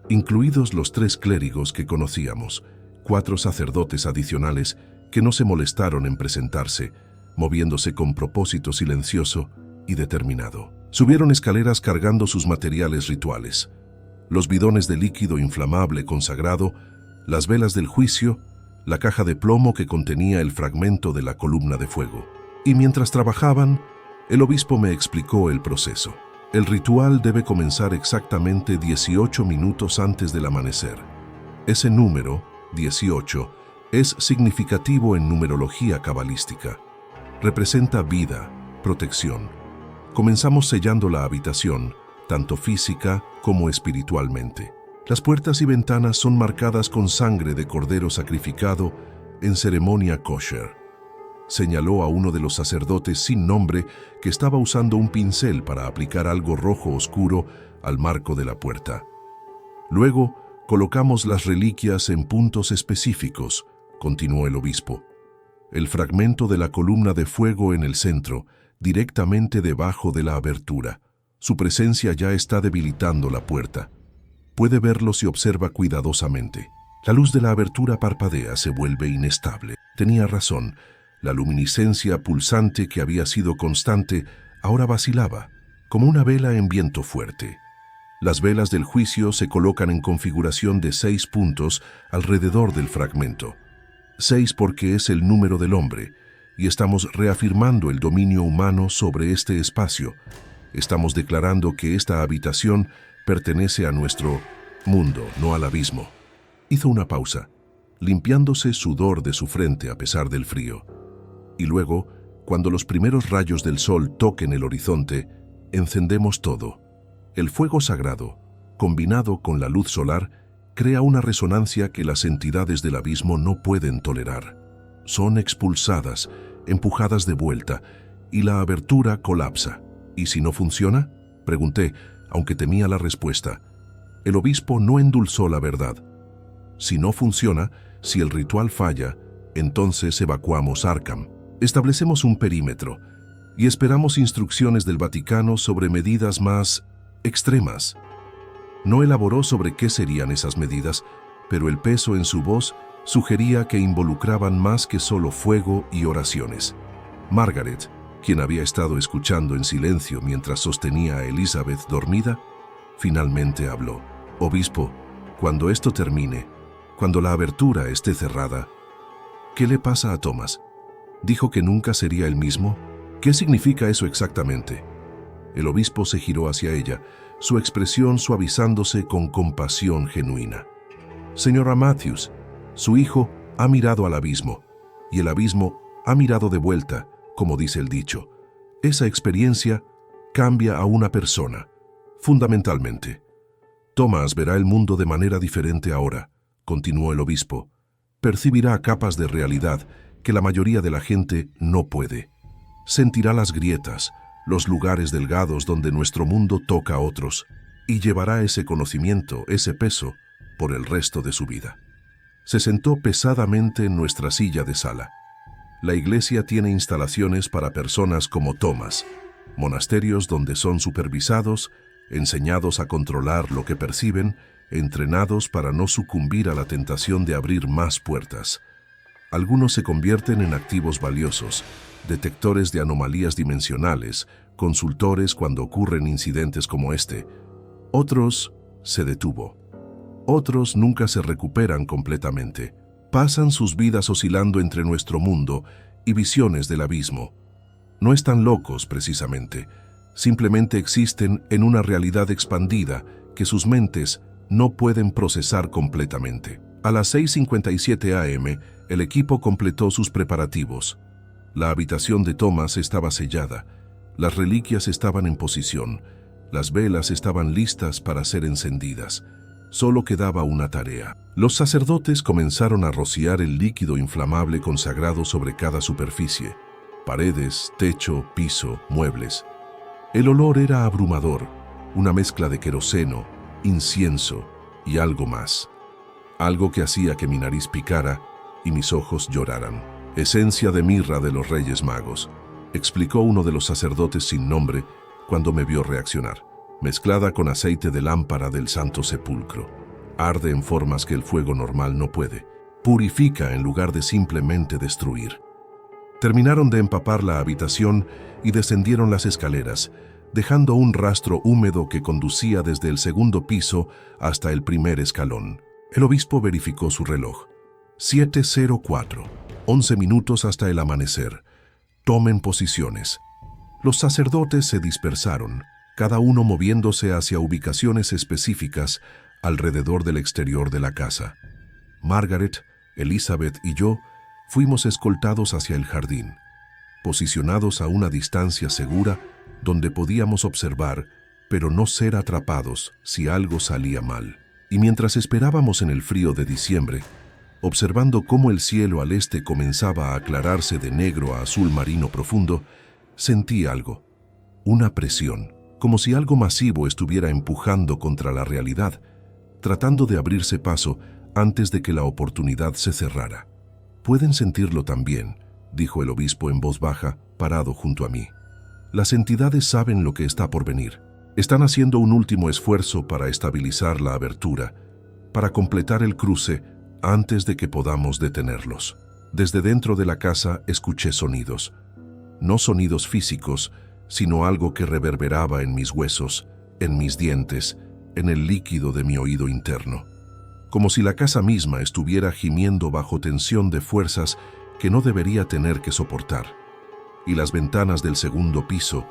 incluidos los 3 clérigos que conocíamos, 4 sacerdotes adicionales que no se molestaron en presentarse, moviéndose con propósito silencioso y determinado. Subieron escaleras cargando sus materiales rituales, los bidones de líquido inflamable consagrado, las velas del juicio, la caja de plomo que contenía el fragmento de la columna de fuego. Y mientras trabajaban, el obispo me explicó el proceso. El ritual debe comenzar exactamente 18 minutos antes del amanecer. Ese número, 18, es significativo en numerología cabalística. Representa vida, protección. Comenzamos sellando la habitación, tanto física como espiritualmente. Las puertas y ventanas son marcadas con sangre de cordero sacrificado en ceremonia kosher. Señaló a uno de los sacerdotes sin nombre que estaba usando un pincel para aplicar algo rojo oscuro al marco de la puerta. Luego, colocamos las reliquias en puntos específicos, continuó el obispo. El fragmento de la columna de fuego en el centro, directamente debajo de la abertura. Su presencia ya está debilitando la puerta. Puede verlo si observa cuidadosamente. La luz de la abertura parpadea, se vuelve inestable. Tenía razón. La luminiscencia pulsante que había sido constante ahora vacilaba, como una vela en viento fuerte. Las velas del juicio se colocan en configuración de 6 puntos alrededor del fragmento. 6 porque es el número del hombre, y estamos reafirmando el dominio humano sobre este espacio. Estamos declarando que esta habitación pertenece a nuestro mundo, no al abismo. Hizo una pausa, limpiándose sudor de su frente a pesar del frío. Y luego, cuando los primeros rayos del sol toquen el horizonte, encendemos todo. El fuego sagrado, combinado con la luz solar, crea una resonancia que las entidades del abismo no pueden tolerar. Son expulsadas, empujadas de vuelta, y la abertura colapsa. ¿Y si no funciona?, pregunté, aunque temía la respuesta. El obispo no endulzó la verdad. Si no funciona, si el ritual falla, entonces evacuamos Arkham. Establecemos un perímetro y esperamos instrucciones del Vaticano sobre medidas más extremas. No elaboró sobre qué serían esas medidas, pero el peso en su voz sugería que involucraban más que solo fuego y oraciones. Margaret, quien había estado escuchando en silencio mientras sostenía a Elizabeth dormida, finalmente habló. Obispo, cuando esto termine, cuando la abertura esté cerrada, ¿qué le pasa a Thomas? ¿Dijo que nunca sería el mismo? ¿Qué significa eso exactamente? El obispo se giró hacia ella, su expresión suavizándose con compasión genuina. Señora Matthews, su hijo ha mirado al abismo, y el abismo ha mirado de vuelta, como dice el dicho. Esa experiencia cambia a una persona, fundamentalmente. Thomas verá el mundo de manera diferente ahora, continuó el obispo. Percibirá capas de realidad que la mayoría de la gente no puede. Sentirá las grietas, los lugares delgados donde nuestro mundo toca a otros, y llevará ese conocimiento, ese peso, por el resto de su vida. Se sentó pesadamente en nuestra silla de sala. La iglesia tiene instalaciones para personas como Thomas, monasterios donde son supervisados, enseñados a controlar lo que perciben, entrenados para no sucumbir a la tentación de abrir más puertas. Algunos se convierten en activos valiosos, detectores de anomalías dimensionales, consultores cuando ocurren incidentes como este. Otros se detuvo. Otros nunca se recuperan completamente. Pasan sus vidas oscilando entre nuestro mundo y visiones del abismo. No están locos, precisamente. Simplemente existen en una realidad expandida que sus mentes no pueden procesar completamente. A las 6:57 a.m., el equipo completó sus preparativos. La habitación de Thomas estaba sellada. Las reliquias estaban en posición. Las velas estaban listas para ser encendidas. Solo quedaba una tarea. Los sacerdotes comenzaron a rociar el líquido inflamable consagrado sobre cada superficie: paredes, techo, piso, muebles. El olor era abrumador, una mezcla de queroseno, incienso y algo más. Algo que hacía que mi nariz picara y mis ojos lloraran. Esencia de mirra de los Reyes Magos, explicó uno de los sacerdotes sin nombre cuando me vio reaccionar. Mezclada con aceite de lámpara del Santo Sepulcro. Arde en formas que el fuego normal no puede. Purifica en lugar de simplemente destruir. Terminaron de empapar la habitación y descendieron las escaleras, dejando un rastro húmedo que conducía desde el segundo piso hasta el primer escalón. El obispo verificó su reloj. 7:04. 11 minutos hasta el amanecer. Tomen posiciones. Los sacerdotes se dispersaron, cada uno moviéndose hacia ubicaciones específicas alrededor del exterior de la casa. Margaret, Elizabeth y yo fuimos escoltados hacia el jardín, posicionados a una distancia segura donde podíamos observar, pero no ser atrapados si algo salía mal. Y mientras esperábamos en el frío de diciembre, observando cómo el cielo al este comenzaba a aclararse de negro a azul marino profundo, sentí algo, una presión, como si algo masivo estuviera empujando contra la realidad, tratando de abrirse paso antes de que la oportunidad se cerrara. «Pueden sentirlo también», dijo el obispo en voz baja, parado junto a mí. «Las entidades saben lo que está por venir. Están haciendo un último esfuerzo para estabilizar la abertura, para completar el cruce antes de que podamos detenerlos». Desde dentro de la casa escuché sonidos. No sonidos físicos, sino algo que reverberaba en mis huesos, en mis dientes, en el líquido de mi oído interno. Como si la casa misma estuviera gimiendo bajo tensión de fuerzas que no debería tener que soportar. Y las ventanas del segundo piso,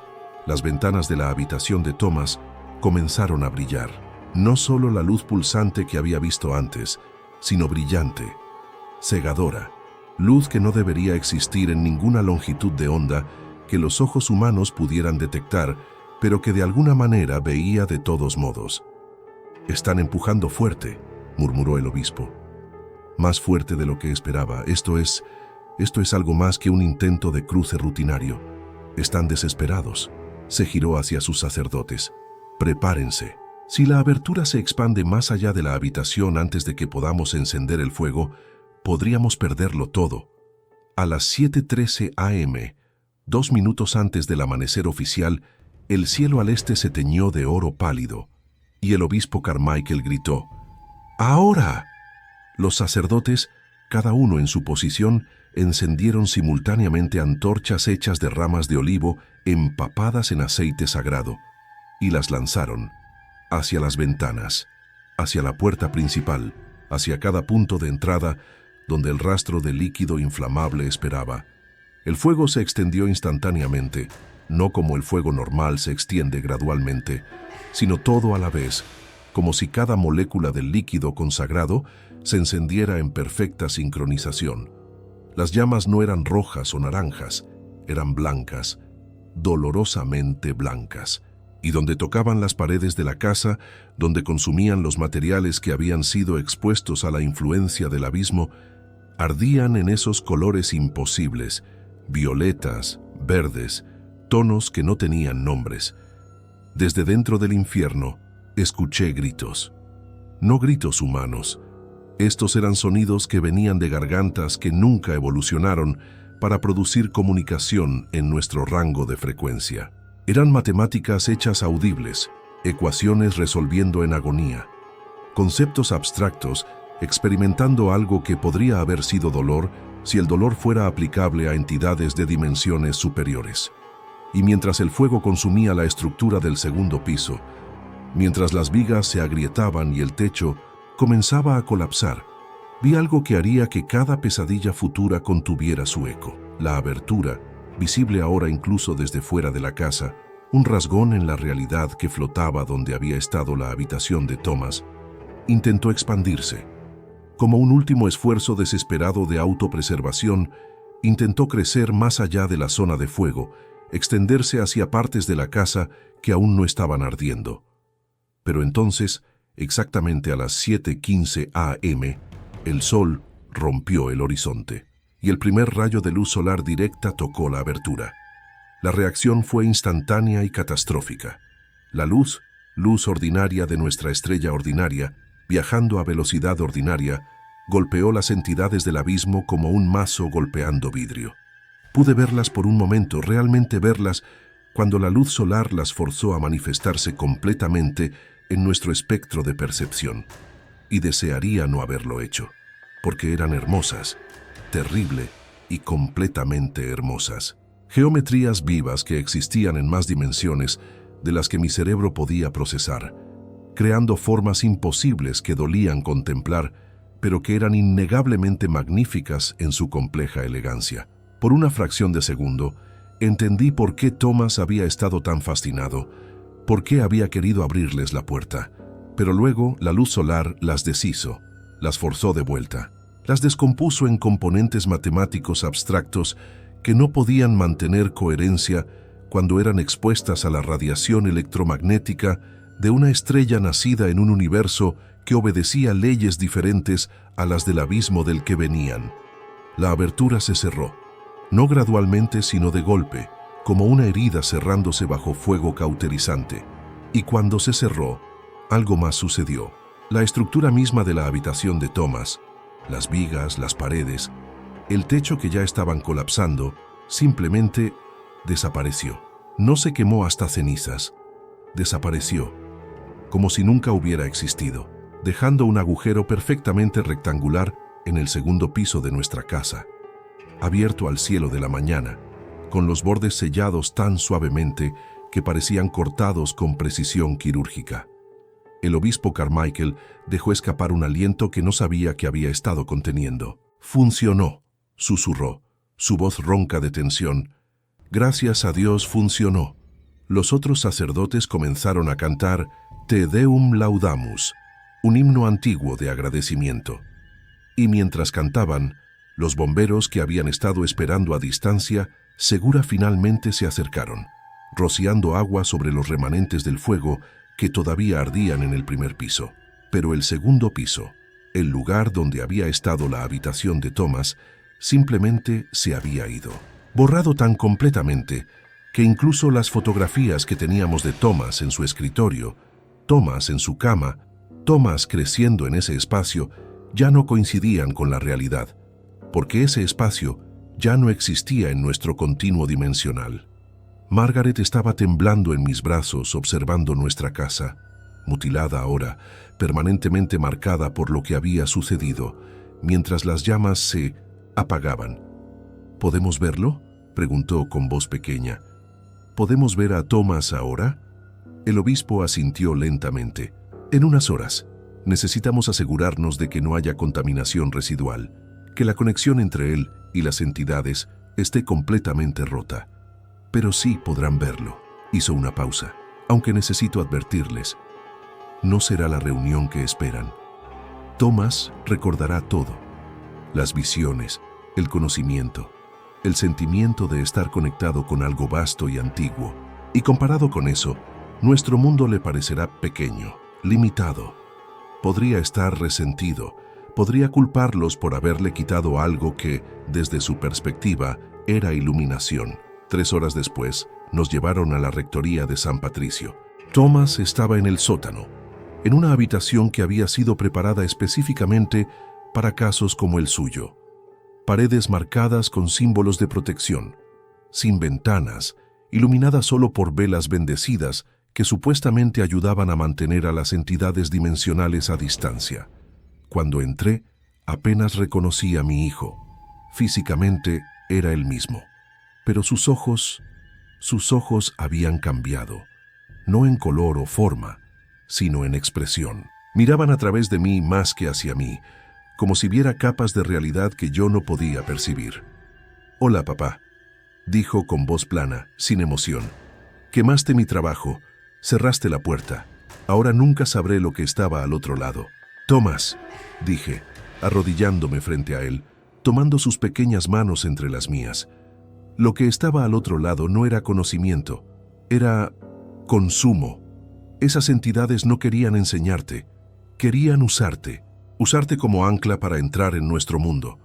las ventanas de la habitación de Thomas, comenzaron a brillar. No solo la luz pulsante que había visto antes, sino brillante, cegadora. Luz que no debería existir en ninguna longitud de onda que los ojos humanos pudieran detectar, pero que de alguna manera veía de todos modos. «Están empujando fuerte», murmuró el obispo. «Más fuerte de lo que esperaba. Esto es algo más que un intento de cruce rutinario. Están desesperados». Se giró hacia sus sacerdotes. «Prepárense. Si la abertura se expande más allá de la habitación antes de que podamos encender el fuego, podríamos perderlo todo». A las 7:13 a.m., 2 minutos antes del amanecer oficial, el cielo al este se teñó de oro pálido, y el obispo Carmichael gritó: «¡Ahora!». Los sacerdotes, cada uno en su posición, encendieron simultáneamente antorchas hechas de ramas de olivo empapadas en aceite sagrado, y las lanzaron hacia las ventanas. hacia la puerta principal, hacia cada punto de entrada donde el rastro de líquido inflamable esperaba. El fuego se extendió instantáneamente, no como el fuego normal se extiende gradualmente, sino todo a la vez, como si cada molécula del líquido consagrado se encendiera en perfecta sincronización. Las llamas no eran rojas o naranjas, eran blancas, dolorosamente blancas, y donde tocaban las paredes de la casa, donde consumían los materiales que habían sido expuestos a la influencia del abismo, ardían en esos colores imposibles, violetas, verdes, tonos que no tenían nombres. Desde dentro del infierno, escuché gritos. No gritos humanos. Estos eran sonidos que venían de gargantas que nunca evolucionaron para producir comunicación en nuestro rango de frecuencia. Eran matemáticas hechas audibles, ecuaciones resolviendo en agonía, conceptos abstractos experimentando algo que podría haber sido dolor si el dolor fuera aplicable a entidades de dimensiones superiores. Y mientras el fuego consumía la estructura del segundo piso, mientras las vigas se agrietaban y el techo comenzaba a colapsar, vi algo que haría que cada pesadilla futura contuviera su eco. La abertura, visible ahora incluso desde fuera de la casa, un rasgón en la realidad que flotaba donde había estado la habitación de Thomas, intentó expandirse. Como un último esfuerzo desesperado de autopreservación, intentó crecer más allá de la zona de fuego, extenderse hacia partes de la casa que aún no estaban ardiendo. Pero entonces, exactamente a las 7:15 a.m., el sol rompió el horizonte, y el primer rayo de luz solar directa tocó la abertura. La reacción fue instantánea y catastrófica. La luz ordinaria de nuestra estrella ordinaria, viajando a velocidad ordinaria, golpeó las entidades del abismo como un mazo golpeando vidrio. Pude verlas por un momento, realmente verlas, cuando la luz solar las forzó a manifestarse completamente en nuestro espectro de percepción. Y desearía no haberlo hecho, porque eran hermosas, terrible y completamente hermosas. Geometrías vivas que existían en más dimensiones de las que mi cerebro podía procesar, creando formas imposibles que dolían contemplar, pero que eran innegablemente magníficas en su compleja elegancia. Por una fracción de segundo, entendí por qué Thomas había estado tan fascinado, por qué había querido abrirles la puerta. Pero luego la luz solar las deshizo, las forzó de vuelta, las descompuso en componentes matemáticos abstractos que no podían mantener coherencia cuando eran expuestas a la radiación electromagnética de una estrella nacida en un universo que obedecía leyes diferentes a las del abismo del que venían. La abertura se cerró, no gradualmente sino de golpe, como una herida cerrándose bajo fuego cauterizante. Y cuando se cerró, algo más sucedió. La estructura misma de la habitación de Thomas, las vigas, las paredes, el techo que ya estaban colapsando, simplemente desapareció. No se quemó hasta cenizas. Desapareció, como si nunca hubiera existido, dejando un agujero perfectamente rectangular en el segundo piso de nuestra casa, abierto al cielo de la mañana, con los bordes sellados tan suavemente que parecían cortados con precisión quirúrgica. El obispo Carmichael dejó escapar un aliento que no sabía que había estado conteniendo. «Funcionó», susurró, su voz ronca de tensión. «Gracias a Dios funcionó». Los otros sacerdotes comenzaron a cantar Te Deum Laudamus, un himno antiguo de agradecimiento. Y mientras cantaban, los bomberos que habían estado esperando a distancia, segura finalmente se acercaron, rociando agua sobre los remanentes del fuego que todavía ardían en el primer piso. Pero el segundo piso, el lugar donde había estado la habitación de Thomas, simplemente se había ido, borrado tan completamente que incluso las fotografías que teníamos de Thomas en su escritorio, Thomas en su cama, Thomas creciendo en ese espacio, ya no coincidían con la realidad, porque ese espacio ya no existía en nuestro continuo dimensional. Margaret estaba temblando en mis brazos observando nuestra casa, mutilada ahora, permanentemente marcada por lo que había sucedido, mientras las llamas se apagaban. ¿Podemos verlo?, preguntó con voz pequeña. ¿Podemos ver a Thomas ahora? El obispo asintió lentamente. En unas horas. Necesitamos asegurarnos de que no haya contaminación residual, que la conexión entre él y las entidades esté completamente rota. Pero sí podrán verlo. Hizo una pausa. Aunque necesito advertirles, no será la reunión que esperan. Thomas recordará todo. Las visiones, el conocimiento, el sentimiento de estar conectado con algo vasto y antiguo. Y comparado con eso, nuestro mundo le parecerá pequeño, limitado. Podría estar resentido, podría culparlos por haberle quitado algo que, desde su perspectiva, era iluminación. 3 horas después, nos llevaron a la rectoría de San Patricio. Thomas estaba en el sótano, en una habitación que había sido preparada específicamente para casos como el suyo. Paredes marcadas con símbolos de protección, sin ventanas, iluminadas solo por velas bendecidas que supuestamente ayudaban a mantener a las entidades dimensionales a distancia. Cuando entré, apenas reconocí a mi hijo. Físicamente era el mismo, pero sus ojos habían cambiado, no en color o forma, sino en expresión. Miraban a través de mí más que hacia mí, como si viera capas de realidad que yo no podía percibir. «Hola, papá», dijo con voz plana, sin emoción. «Quemaste mi trabajo, cerraste la puerta. Ahora nunca sabré lo que estaba al otro lado». «Thomas», dije, arrodillándome frente a él, tomando sus pequeñas manos entre las mías. Lo que estaba al otro lado no era conocimiento, era consumo. Esas entidades no querían enseñarte, querían usarte como ancla para entrar en nuestro mundo.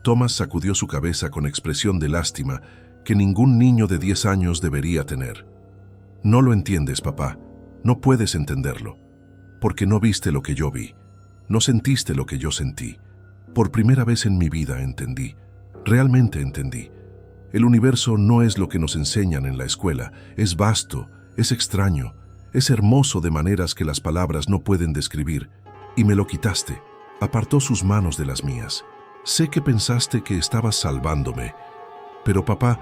Thomas sacudió su cabeza con expresión de lástima que ningún niño de 10 años debería tener. «No lo entiendes, papá, no puedes entenderlo, porque no viste lo que yo vi, no sentiste lo que yo sentí. Por primera vez en mi vida entendí, realmente entendí. El universo no es lo que nos enseñan en la escuela, es vasto, es extraño, es hermoso de maneras que las palabras no pueden describir, y me lo quitaste». Apartó sus manos de las mías. «Sé que pensaste que estabas salvándome, pero papá,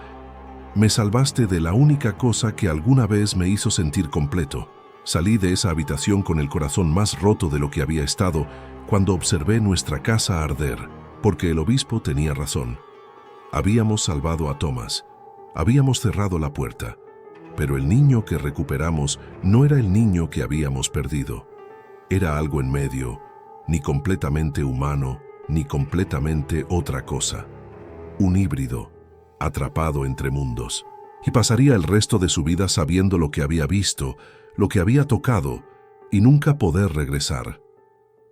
me salvaste de la única cosa que alguna vez me hizo sentir completo». Salí de esa habitación con el corazón más roto de lo que había estado cuando observé nuestra casa arder, porque el obispo tenía razón. Habíamos salvado a Thomas, habíamos cerrado la puerta, pero el niño que recuperamos no era el niño que habíamos perdido. Era algo en medio, ni completamente humano, ni completamente otra cosa. Un híbrido, atrapado entre mundos, y pasaría el resto de su vida sabiendo lo que había visto, lo que había tocado, y nunca poder regresar.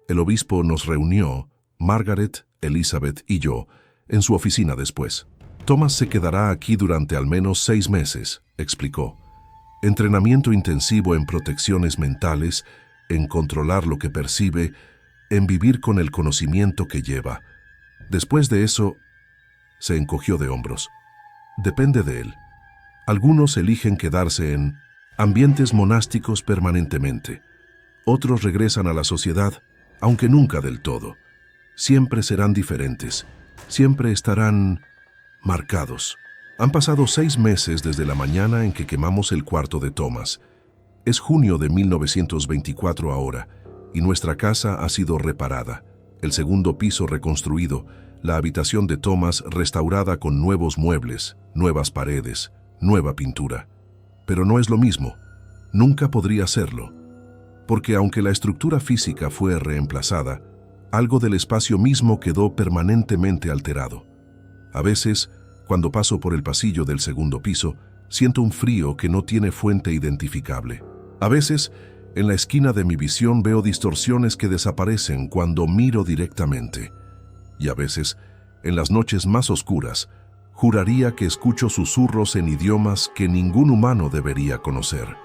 El obispo nos reunió, Margaret, Elizabeth y yo, en su oficina después. «Thomas se quedará aquí durante al menos 6 meses», explicó. «Entrenamiento intensivo en protecciones mentales, en controlar lo que percibe, en vivir con el conocimiento que lleva. Después de eso», se encogió de hombros. «Depende de él. Algunos eligen quedarse en ambientes monásticos permanentemente. Otros regresan a la sociedad, aunque nunca del todo. Siempre serán diferentes. Siempre estarán marcados». Han pasado 6 meses desde la mañana en que quemamos el cuarto de Thomas. Es junio de 1924 ahora, y nuestra casa ha sido reparada, el segundo piso reconstruido, la habitación de Thomas restaurada con nuevos muebles, nuevas paredes, nueva pintura. Pero no es lo mismo, nunca podría serlo, porque aunque la estructura física fue reemplazada, algo del espacio mismo quedó permanentemente alterado. A veces, cuando paso por el pasillo del segundo piso, siento un frío que no tiene fuente identificable. A veces, en la esquina de mi visión veo distorsiones que desaparecen cuando miro directamente. Y a veces, en las noches más oscuras, juraría que escucho susurros en idiomas que ningún humano debería conocer.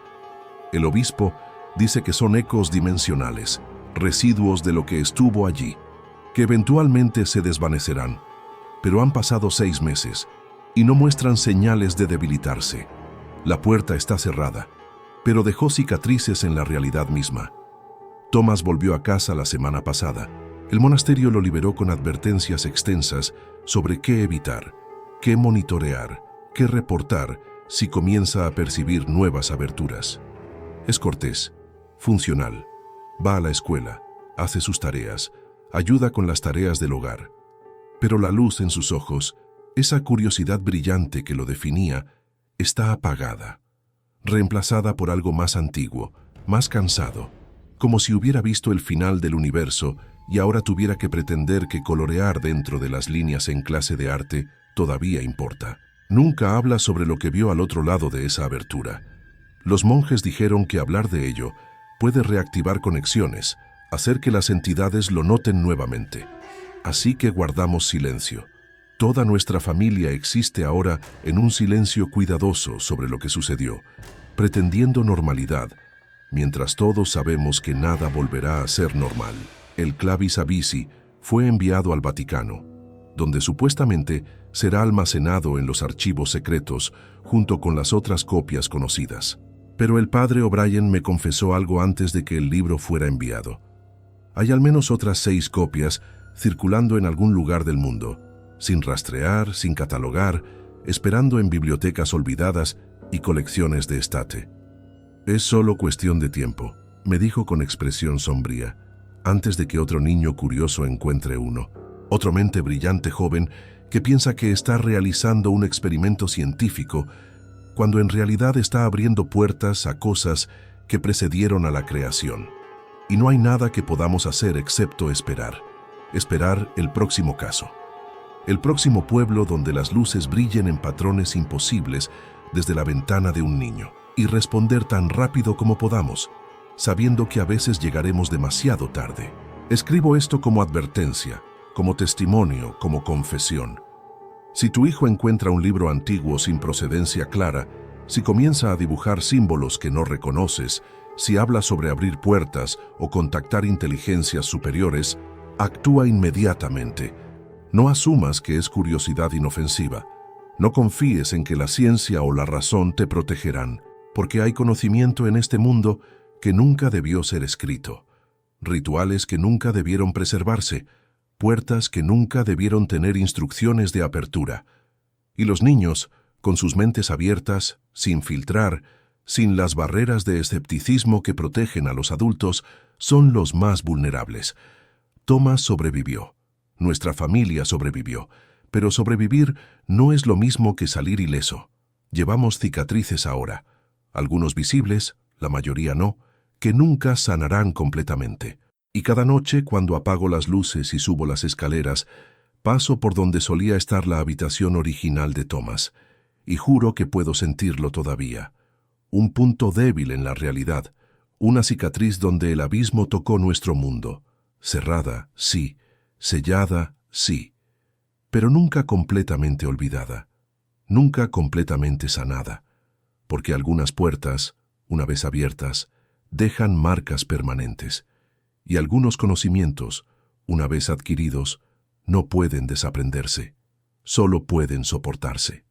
El obispo dice que son ecos dimensionales, residuos de lo que estuvo allí, que eventualmente se desvanecerán. Pero han pasado 6 meses y no muestran señales de debilitarse. La puerta está cerrada, pero dejó cicatrices en la realidad misma. Thomas volvió a casa la semana pasada. El monasterio lo liberó con advertencias extensas sobre qué evitar, qué monitorear, qué reportar si comienza a percibir nuevas aberturas. Es cortés, funcional, va a la escuela, hace sus tareas, ayuda con las tareas del hogar. Pero la luz en sus ojos, esa curiosidad brillante que lo definía, está apagada, reemplazada por algo más antiguo, más cansado, como si hubiera visto el final del universo y ahora tuviera que pretender que colorear dentro de las líneas en clase de arte todavía importa. Nunca habla sobre lo que vio al otro lado de esa abertura. Los monjes dijeron que hablar de ello puede reactivar conexiones, hacer que las entidades lo noten nuevamente. Así que guardamos silencio. Toda nuestra familia existe ahora en un silencio cuidadoso sobre lo que sucedió, pretendiendo normalidad, mientras todos sabemos que nada volverá a ser normal. El Clavis Abysi fue enviado al Vaticano, donde supuestamente será almacenado en los archivos secretos junto con las otras copias conocidas. Pero el padre O'Brien me confesó algo antes de que el libro fuera enviado. Hay al menos otras 6 copias circulando en algún lugar del mundo, sin rastrear, sin catalogar, esperando en bibliotecas olvidadas y colecciones de estate. Es solo cuestión de tiempo, me dijo con expresión sombría, antes de que otro niño curioso encuentre uno, otro mente brillante joven que piensa que está realizando un experimento científico, cuando en realidad está abriendo puertas a cosas que precedieron a la creación. Y no hay nada que podamos hacer excepto esperar el próximo caso. El próximo pueblo donde las luces brillen en patrones imposibles desde la ventana de un niño, y responder tan rápido como podamos, sabiendo que a veces llegaremos demasiado tarde. Escribo esto como advertencia, como testimonio, como confesión. Si tu hijo encuentra un libro antiguo sin procedencia clara, si comienza a dibujar símbolos que no reconoces, si habla sobre abrir puertas o contactar inteligencias superiores, actúa inmediatamente. No asumas que es curiosidad inofensiva. No confíes en que la ciencia o la razón te protegerán, porque hay conocimiento en este mundo que nunca debió ser escrito, rituales que nunca debieron preservarse, puertas que nunca debieron tener instrucciones de apertura. Y los niños, con sus mentes abiertas, sin filtrar, sin las barreras de escepticismo que protegen a los adultos, son los más vulnerables. Thomas sobrevivió. Nuestra familia sobrevivió. Pero sobrevivir no es lo mismo que salir ileso. Llevamos cicatrices ahora, algunos visibles, la mayoría no, que nunca sanarán completamente. Y cada noche, cuando apago las luces y subo las escaleras, paso por donde solía estar la habitación original de Thomas, y juro que puedo sentirlo todavía. Un punto débil en la realidad, una cicatriz donde el abismo tocó nuestro mundo. Cerrada, sí, sellada, sí, pero nunca completamente olvidada, nunca completamente sanada, porque algunas puertas, una vez abiertas, dejan marcas permanentes, y algunos conocimientos, una vez adquiridos, no pueden desaprenderse, solo pueden soportarse.